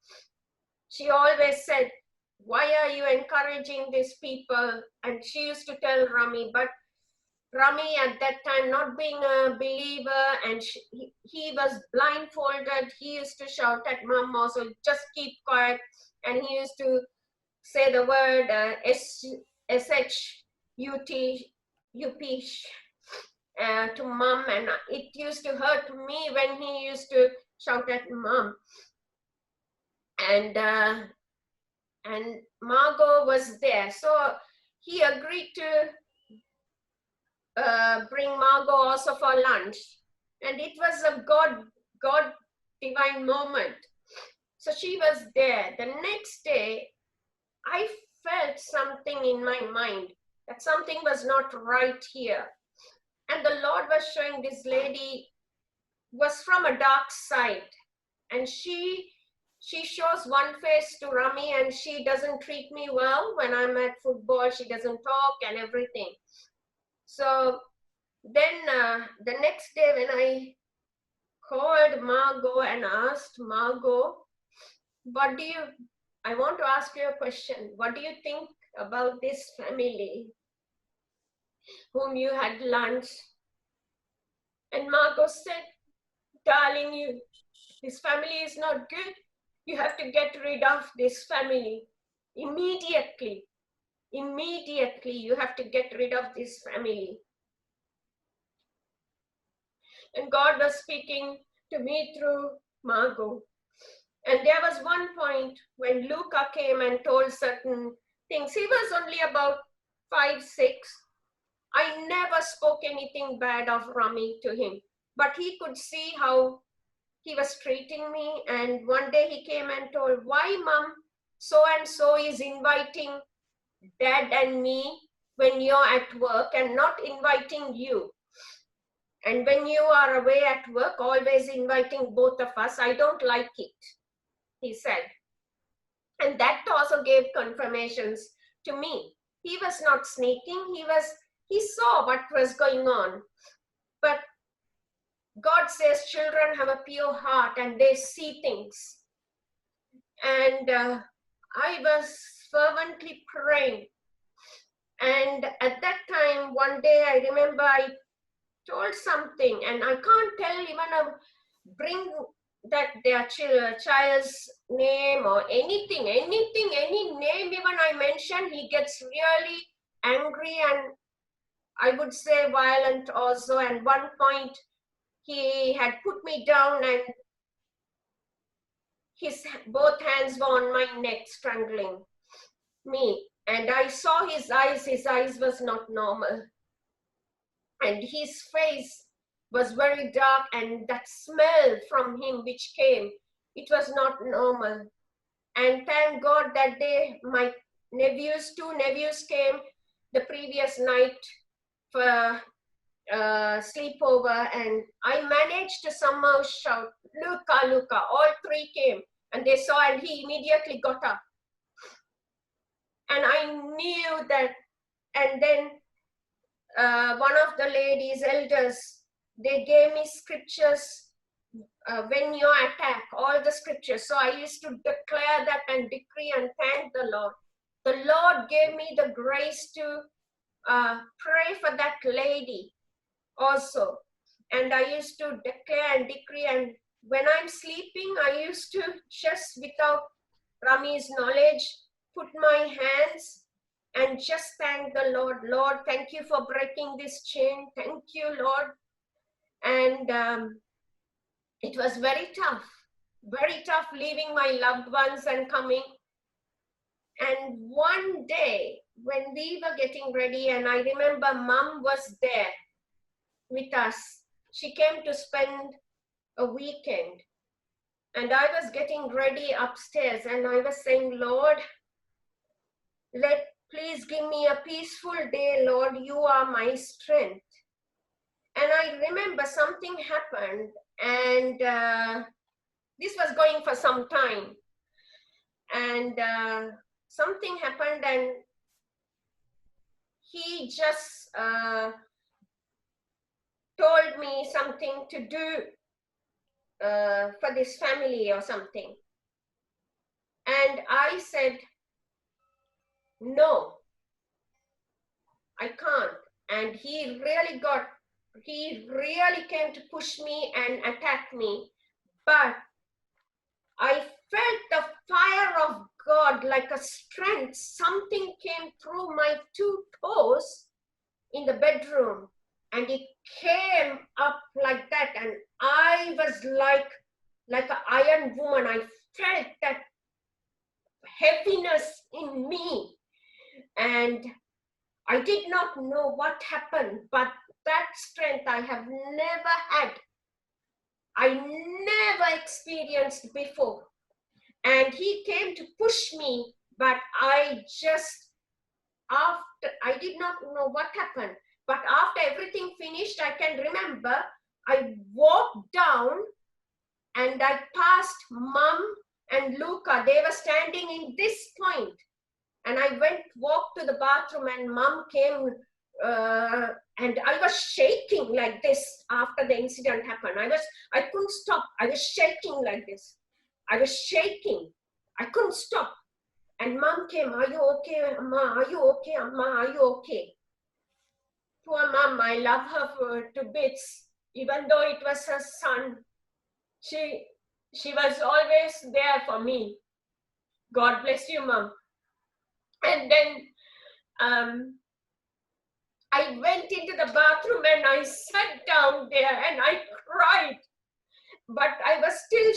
She always said, why are you encouraging these people? And she used to tell Rami, but Rami at that time, not being a believer, and he was blindfolded, he used to shout at Mom also, just keep quiet. And he used to say the word S-H-U-T-U-P to Mom, and it used to hurt me when he used to shout at Mom. And Margot was there, so he agreed to bring Margot also for lunch, and it was a God divine moment. So she was there. The next day, I felt something in my mind that something was not right here. And the Lord was showing this lady was from a dark side, and she shows one face to Rami, and she doesn't treat me well when I'm at football. She doesn't talk and everything. So then the next day when I called Margot and asked Margot, I want to ask you a question. What do you think about this family whom you had lunch? And Margot said, darling, this family is not good. You have to get rid of this family immediately. Immediately, you have to get rid of this family. And God was speaking to me through Margot. And there was one point when Luca came and told certain things. He was only about 5, 6. I never spoke anything bad of Rami to him, but he could see how he was treating me. And one day he came and told, why Mom, so-and-so is inviting Dad and me when you're at work and not inviting you. And when you are away at work, always inviting both of us. I don't like it, he said. And that also gave confirmations to me. He was not sneaking. He saw what was going on. But God says children have a pure heart and they see things. And I was fervently praying. And at that time, one day I remember I told something, and I can't tell even bring that their child's name or anything, any name even I mention, he gets really angry and I would say violent also. And one point he had put me down and his both hands were on my neck strangling me. And I saw his eyes was not normal. And his face was very dark, and that smell from him which came, it was not normal. And thank God that day my two nephews came the previous night for sleepover, and I managed to somehow shout, Luca, Luca. All 3 came and they saw, and he immediately got up. And I knew that. And then one of the ladies, elders, they gave me scriptures when you attack, all the scriptures. So I used to declare that and decree and thank the Lord. The Lord gave me the grace to pray for that lady also. And I used to declare and decree, and when I'm sleeping, I used to just, without Rami's knowledge, put my hands and just thank the Lord. Lord, thank you for breaking this chain. Thank you, Lord. And it was very tough leaving my loved ones and coming. And one day when we were getting ready, and I remember Mom was there with us. She came to spend a weekend. And I was getting ready upstairs, and I was saying, Lord, please give me a peaceful day, Lord. You are my strength. And I remember something happened, and this was going for some time. And something happened, and he just told me something to do for this family or something. And I said, no, I can't. And he really came to push me and attack me. But I felt the fire of God like a strength. Something came through my 2 toes in the bedroom, and it came up like that. And I was like an iron woman. I felt that heaviness in me. And I did not know what happened, but that strength I have never had. I never experienced before. And he came to push me, but I did not know what happened. But after everything finished, I can remember I walked down and I passed Mom and Luca. They were standing in this point. And I walked to the bathroom, and Mom came, and I was shaking like this after the incident happened. I couldn't stop. I was shaking like this. I was shaking. I couldn't stop. And Mom came, are you okay, Amma? Are you okay, Amma? Are you okay? Poor Mom, I love her to bits. Even though it was her son, she was always there for me. God bless you, Mom. And then I went into the bathroom and I sat down there and I cried. But I was still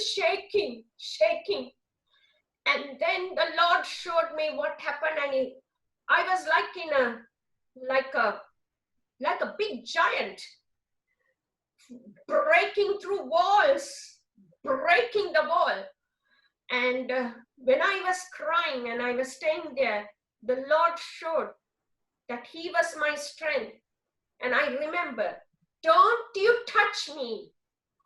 shaking. And then the Lord showed me what happened, and I was like a big giant, breaking through walls, breaking the wall. And when I was crying and I was staying there, the Lord showed that he was my strength. And I remember, don't you touch me.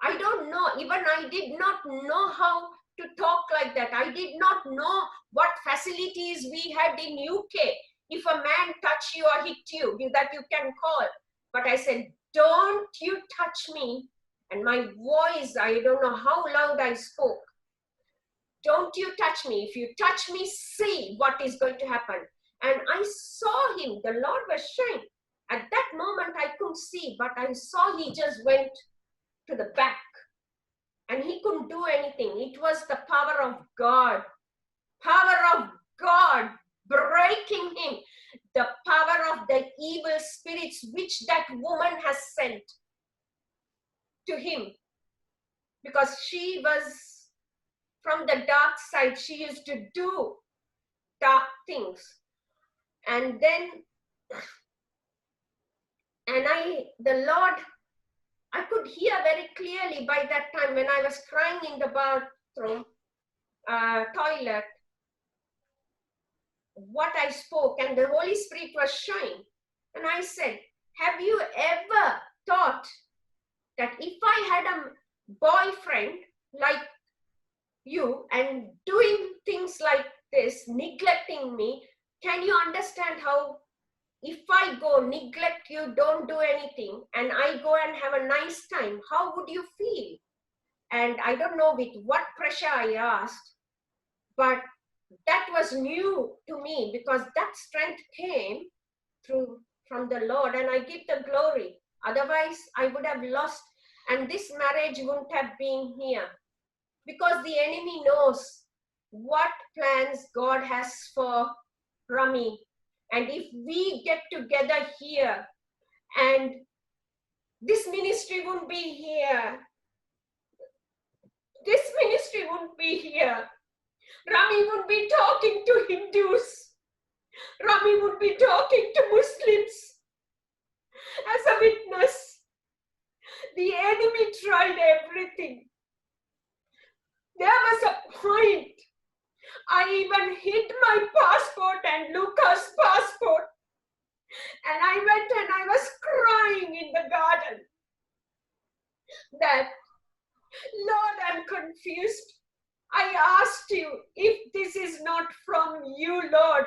I don't know, even I did not know how to talk like that. I did not know what facilities we had in UK. If a man touch you or hit you, that you can call. But I said, don't you touch me. And my voice, I don't know how loud I spoke. Don't you touch me. If you touch me, see what is going to happen. And I saw him, the Lord was showing. At that moment, I couldn't see, but I saw he just went to the back. And he couldn't do anything. It was the power of God breaking him. The power of the evil spirits which that woman has sent to him. Because she was from the dark side. She used to do dark things. And then, the Lord, I could hear very clearly by that time when I was crying in the bathroom, toilet, what I spoke, and the Holy Spirit was showing. And I said, have you ever thought that if I had a boyfriend like you and doing things like this, neglecting me, can you understand how if I go, neglect you, don't do anything, and I go and have a nice time, how would you feel? And I don't know with what pressure I asked, but that was new to me, because that strength came from the Lord, and I give the glory. Otherwise, I would have lost, and this marriage wouldn't have been here, because the enemy knows what plans God has for Rami. And if we get together here, and this ministry wouldn't be here, this ministry wouldn't be here. Rami would be talking to Hindus. Rami would be talking to Muslims as a witness. The enemy tried everything. There was a point I even hid my passport and Luca's passport. And I went and I was crying in the garden that, Lord, I'm confused. I asked you, if this is not from you, Lord,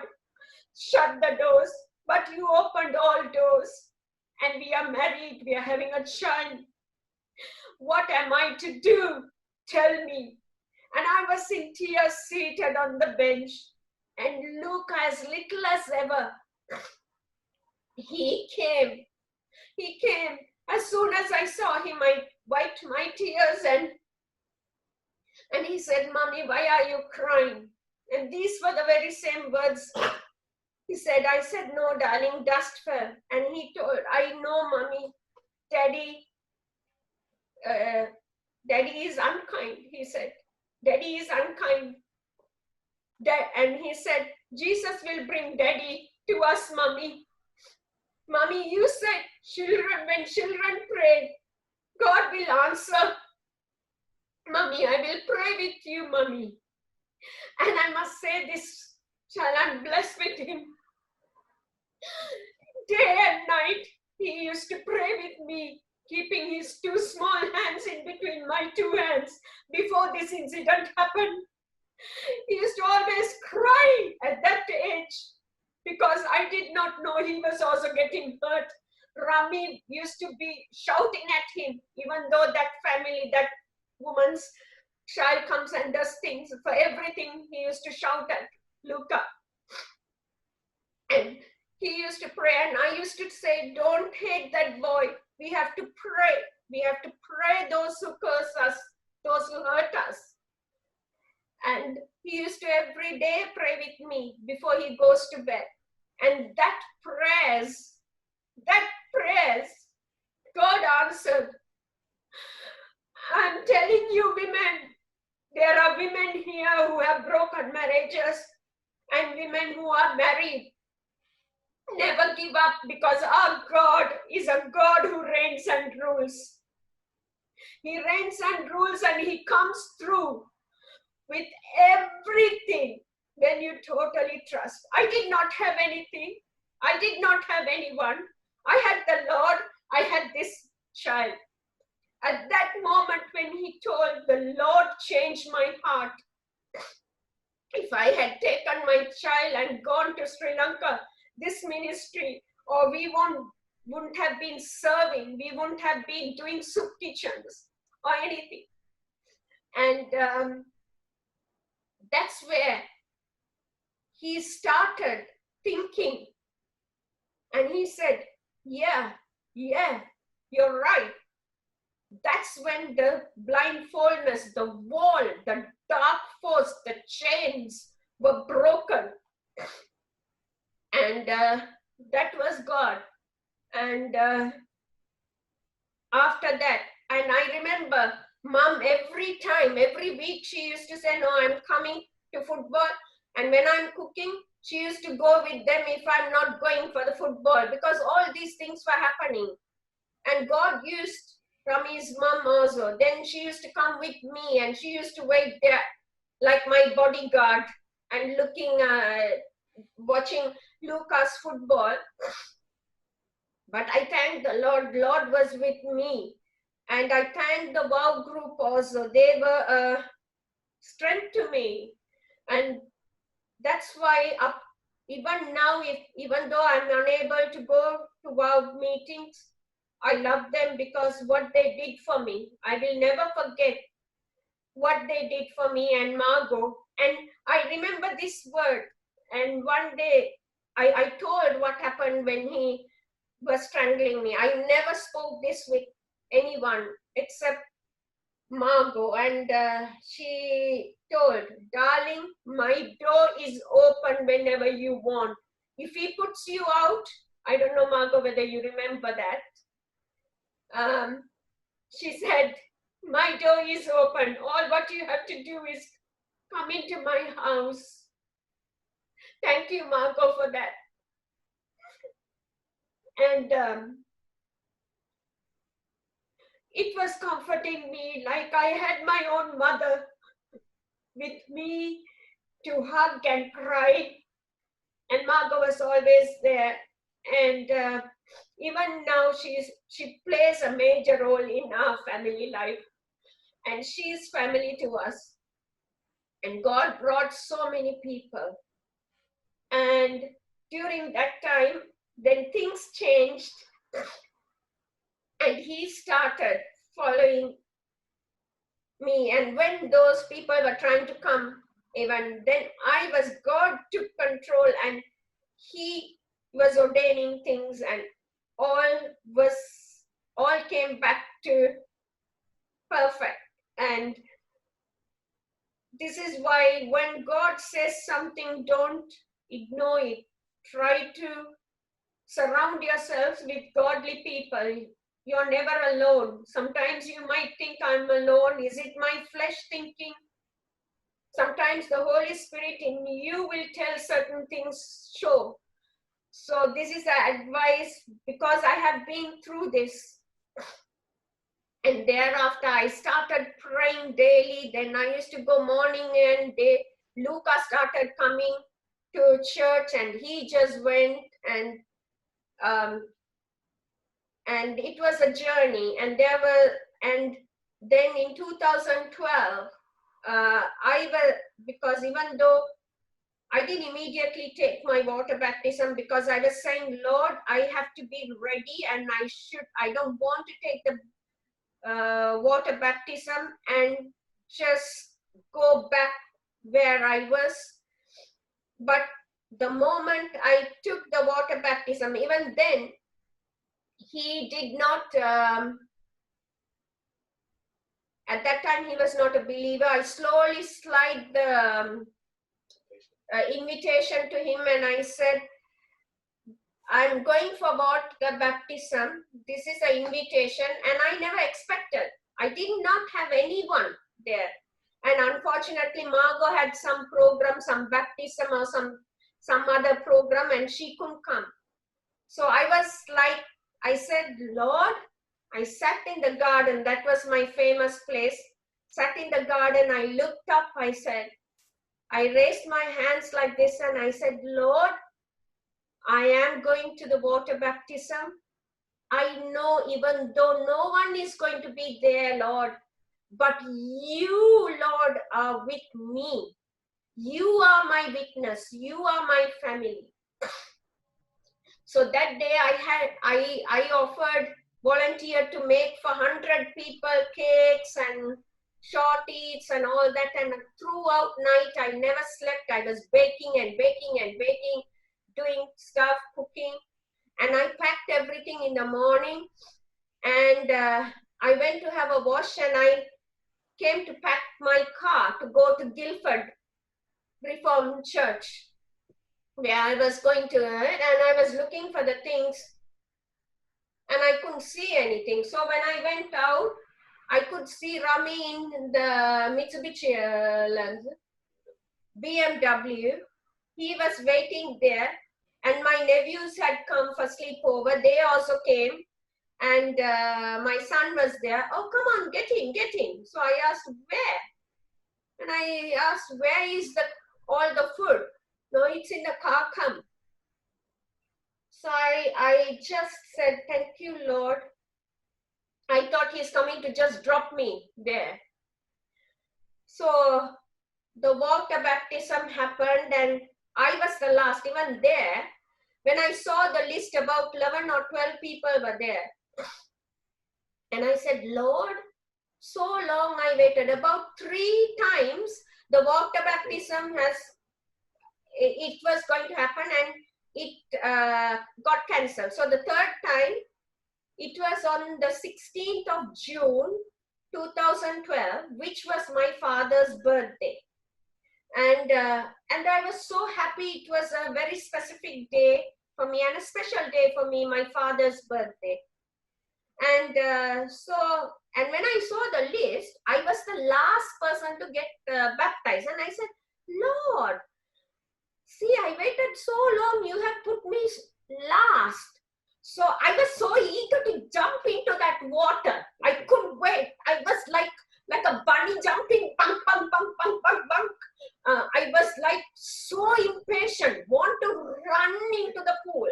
shut the doors. But you opened all doors. And we are married, we are having a child. What am I to do? Tell me. And I was in tears, seated on the bench. And Luke, as little as ever, he came. He came. As soon as I saw him, I wiped my tears, and he said, Mommy, why are you crying? And these were the very same words. He said, I said, no, darling, dust fell. And he told, I know, Mommy, Daddy is unkind. He said, Daddy is unkind. And he said, Jesus will bring Daddy to us, Mommy. Mommy, you said, when children pray, God will answer. Mommy, I will pray with you, Mommy. And I must say this, child, I'm blessed with him. Day and night, he used to pray with me, keeping his two small hands in between my two hands before this incident happened. He used to always cry at that age because I did not know he was also getting hurt. Rami used to be shouting at him, even though that family, that woman's child comes and does things. For everything, he used to shout at Luca. And he used to pray, and I used to say, don't hate that boy. We have to pray. We have to pray those who curse us, those who hurt us. And he used to every day pray with me before he goes to bed. And that prayers, God answered. I'm telling you, women, there are women here who have broken marriages and women who are married. Never give up, because our God is a God who reigns and rules. He reigns and rules, and he comes through with everything when you totally trust. I did not have anything. I did not have anyone. I had the Lord. I had this child. At that moment when he told, the Lord changed my heart. If I had taken my child and gone to Sri Lanka, this ministry, or we wouldn't have been serving, we wouldn't have been doing soup kitchens or anything. And that's where he started thinking. And he said, yeah, you're right. That's when the blindfoldness, the wall, the dark force, the chains were broken. And that was God. And after that, and I remember Mom, every week she used to say, no, I'm coming to football. And when I'm cooking, she used to go with them if I'm not going for the football, because all these things were happening. And God used Rami's mom also. Then she used to come with me, and she used to wait there like my bodyguard and watching Lucas football. But I thank the Lord. Lord was with me. And I thank the WOW group also. They were a strength to me. And that's why up Even now, even though I'm unable to go to Wow meetings, I love them because what they did for me. I will never forget what they did for me and Margot. And I remember this word. And one day I told what happened when he was strangling me. I never spoke this with anyone except Margot, and she told, darling, my door is open whenever you want. If he puts you out, I don't know, Margot, whether you remember that. She said, my door is open. All what you have to do is come into my house. Thank you, Margot, for that. And it was comforting me like I had my own mother with me to hug and cry. And Margot was always there. And even now she plays a major role in our family life. And she is family to us. And God brought so many people. And during that time, then things changed. And he started following me. And when those people were trying to come, even then God took control and he was ordaining things, and all came back to perfect. And this is why when God says something, don't ignore it. Try to surround yourselves with godly people. You're never alone. Sometimes you might think I'm alone. Is it my flesh thinking? Sometimes the Holy Spirit in you will tell certain things, show. So this is the advice because I have been through this. And thereafter I started praying daily. Then I used to go morning and day. Luca started coming to church and he just went, and it was a journey. And then in 2012, because even though I didn't immediately take my water baptism, because I was saying, Lord, I have to be ready, and I don't want to take the water baptism and just go back where I was. But the moment I took the water baptism, even then, he did not, at that time he was not a believer. I slowly slide the invitation to him, and I said, I'm going for water baptism. This is an invitation, and I never expected. I did not have anyone there. And unfortunately, Margot had some program, some baptism or some other program, and she couldn't come. So I said, Lord, I sat in the garden. That was my famous place. Sat in the garden. I looked up. I raised my hands like this, and I said, Lord, I am going to the water baptism. I know even though no one is going to be there, Lord, but you, Lord, are with me. You are my witness. You are my family. So that day I offered, volunteered to make for 100 people cakes and short eats and all that. And throughout night, I never slept. I was baking and baking and baking, doing stuff, cooking. And I packed everything in the morning. And I went to have a wash, and I came to pack my car to go to Guildford Reformed Church, where I was going to, and I was looking for the things, and I couldn't see anything. So when I went out, I could see Rami in the Mitsubishi BMW. He was waiting there, and my nephews had come for sleepover. They also came, and my son was there. Oh, come on, get in, get in. So I asked, where? And I asked, where is all the food? No, it's in the car, come. So I just said, thank you, Lord. I thought he's coming to just drop me there. So the water baptism happened, and I was the last. Even there, when I saw the list, about 11 or 12 people were there. And I said, Lord, so long I waited. About 3 times, the water baptism it was going to happen, and it got cancelled. So the third time, it was on the 16th of June, 2012, which was my father's birthday. And I was so happy. It was a very specific day for me, and a special day for me, my father's birthday. And and when I saw the list, I was the last person to get baptized. And I said, Lord, see, I waited so long, you have put me last. So I was so eager to jump into that water. I couldn't wait. I was like a bunny jumping, bang, bang, bang, bang, bang, bang. I was like so impatient, want to run into the pool.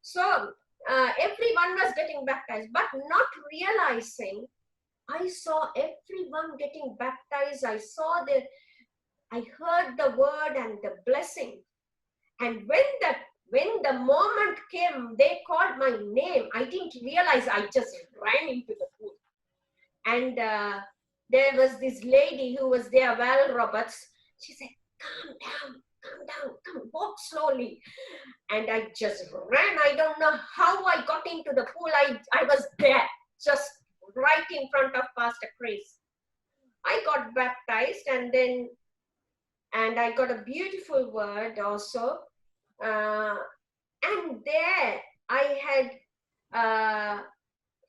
So everyone was getting baptized, but not realizing, I saw everyone getting baptized. I heard the word and the blessing. And when the moment came, they called my name. I didn't realize. I just ran into the pool. And there was this lady who was there, Val Roberts. She said, calm down, come, walk slowly. And I just ran. I don't know how I got into the pool. I was there, just right in front of Pastor Chris. I got baptized, and I got a beautiful word also. And there I had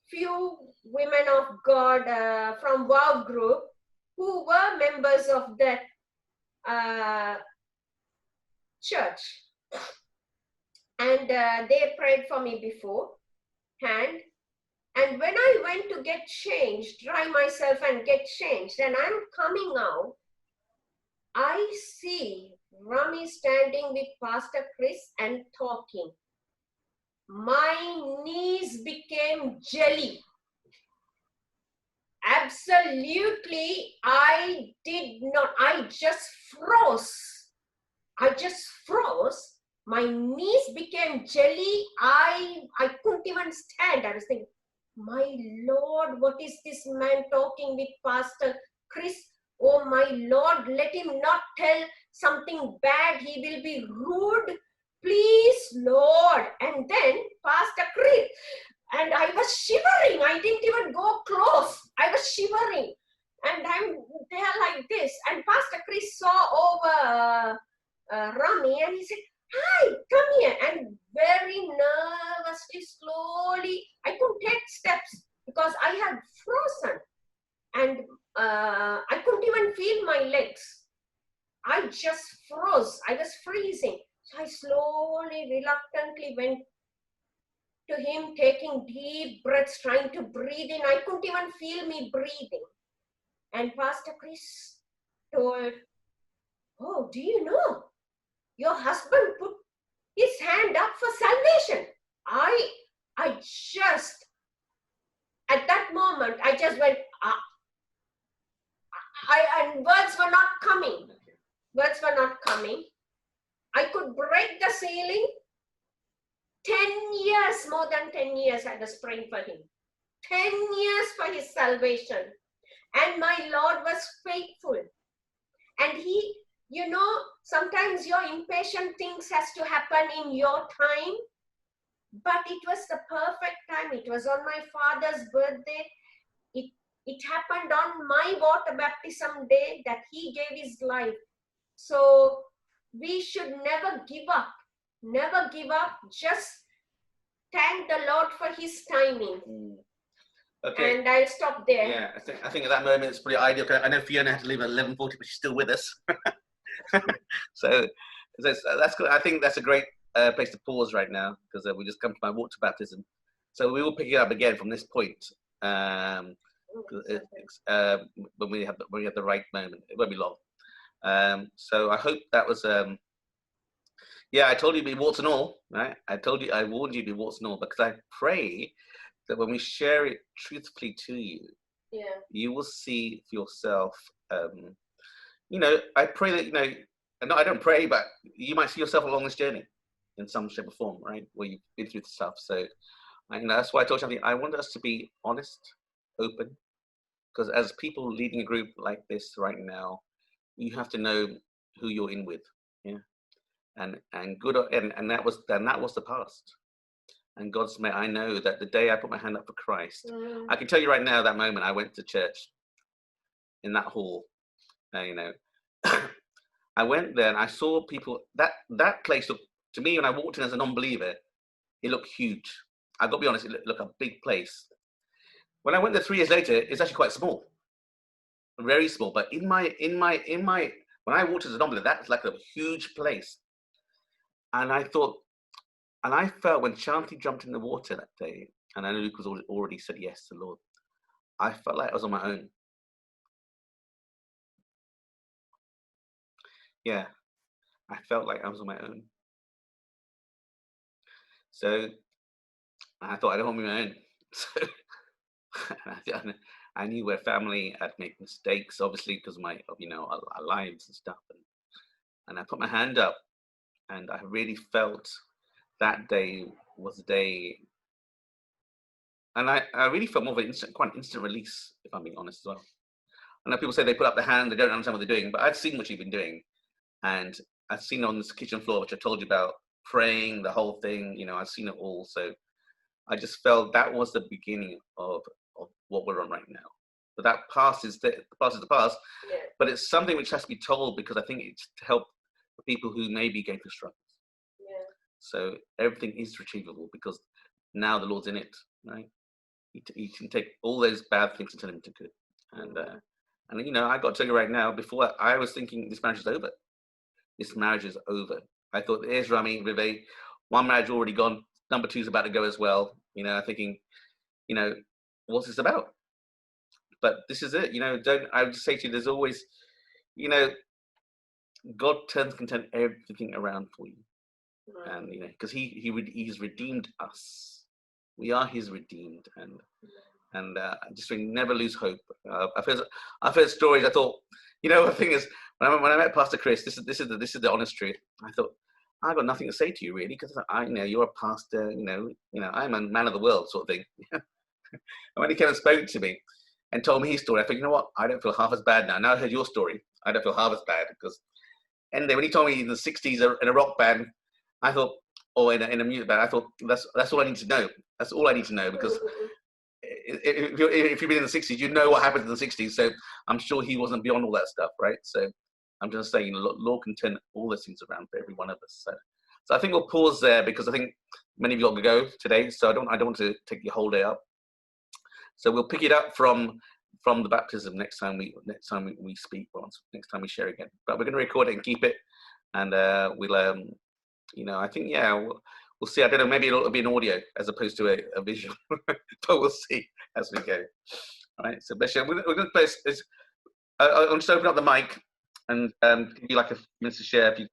few women of God from WOW group who were members of that church. And they prayed for me beforehand. And when I went to get changed, dry myself and get changed, and I'm coming out, I see Rami standing with Pastor Chris and talking. My knees became jelly. Absolutely, I just froze. My knees became jelly. I couldn't even stand. I was thinking, my Lord, what is this man talking with Pastor Chris? Oh my Lord, let him not tell something bad. He will be rude. Please, Lord. And then Pastor Chris, and I was shivering. I didn't even go close. I was shivering. And I'm there like this. And Pastor Chris saw over Rami, and he said, hi, come here. And very nervously, slowly, I couldn't take steps because I had frozen. And I couldn't even feel my legs. I just froze. I was freezing. So I slowly, reluctantly went to him, taking deep breaths, trying to breathe in. I couldn't even feel me breathing. And Pastor Chris told, oh, do you know? Your husband put his hand up for salvation. I just, at that moment, I just went, and words were not coming. Words were not coming. I could break the ceiling. 10 years, more than 10 years, I was praying for him. 10 years for his salvation. And my Lord was faithful. And he, you know, sometimes your impatient things has to happen in your time. But it was the perfect time. It was on my father's birthday. It happened on my water baptism day that he gave his life. So we should never give up. Never give up. Just thank the Lord for his timing. Okay. And I'll stop there. Yeah, I think at that moment it's pretty ideal. I know Fiona had to leave at 11:40, but she's still with us. So that's good. I think that's a great place to pause right now, because we just come to my water baptism. So we will pick it up again from this point. When we have the right moment. It won't be long. So I hope that was yeah, I told you it'd be warts and all, right? I warned you it'd be warts and all, because I pray that when we share it truthfully to you, yeah, you will see for yourself. You know, I pray that, you know, no, I don't pray, but you might see yourself along this journey in some shape or form, right? Where you've been through the stuff. So, that's why I told you, I want us to be honest, open, because as people leading a group like this right now, you have to know who you're in with, yeah, and good, and that was the past. And God's made. I know that the day I put my hand up for Christ, I can tell you right now, that moment I went to church in that hall, I went there and I saw people. That place looked, to me, when I walked in as a non-believer, it looked huge. I got to be honest, it looked like a big place. When I went there 3 years later, it's actually quite small, very small. But in my when I walked as a non-believer, that's like a huge place. And I thought, and I felt when Shanti jumped in the water that day, and I know Luke was already said yes to the Lord, I felt like I was on my own. Yeah, I felt like I was on my own. So I thought I don't want to be my own. So I knew we're family. I'd make mistakes, obviously, because of our lives and stuff. And I put my hand up, and I really felt that day was a day. And I really felt more of quite an instant release, if I'm being honest as well. I know people say they put up their hand, they don't understand what they're doing, but I've seen what you've been doing. And I've seen on this kitchen floor, which I told you about, praying, the whole thing, I've seen it all. So I just felt that was the beginning of what we're on right now. But that past is the past, Yeah. but it's something which has to be told, because I think it's to help the people who may be going through struggles. Yeah. So everything is retrievable, because now the Lord's in it, right? He can take all those bad things and turn them into good. And I got to tell you right now, before I was thinking this marriage is over. This marriage is over. I thought, there's Rami, Vives, one marriage already gone, number 2's about to go as well. Thinking, what's this about? But this is it. I would say to you, there's always, God can turn everything around for you. Right. And because he's redeemed us. We are his redeemed, and just never lose hope. I've heard stories. I thought, the thing is, when I met Pastor Chris, this is the honest truth. I thought, I've got nothing to say to you really, because I you're a pastor. I'm a man of the world sort of thing. And when he came and spoke to me and told me his story, I thought, you know what? I don't feel half as bad now. Now I heard your story, I don't feel half as bad, because. And then when he told me in the 60s in a rock band, I thought, or in a music band, I thought that's all I need to know. That's all I need to know, because if you've been in the 60s, you know what happened in the 60s. So I'm sure he wasn't beyond all that stuff, right? So I'm just saying, Lord can turn all those things around for every one of us. So I think we'll pause there, because I think many of you got to go today. So I don't want to take your whole day up. So we'll pick it up from the baptism next time we speak, or next time we share again. But we're going to record it and keep it, and we'll I think we'll see. I don't know, maybe it'll be an audio as opposed to a visual, but we'll see as we go. All right, so bless you. We're going to play. I'll just open up the mic and give you like a minute to share if you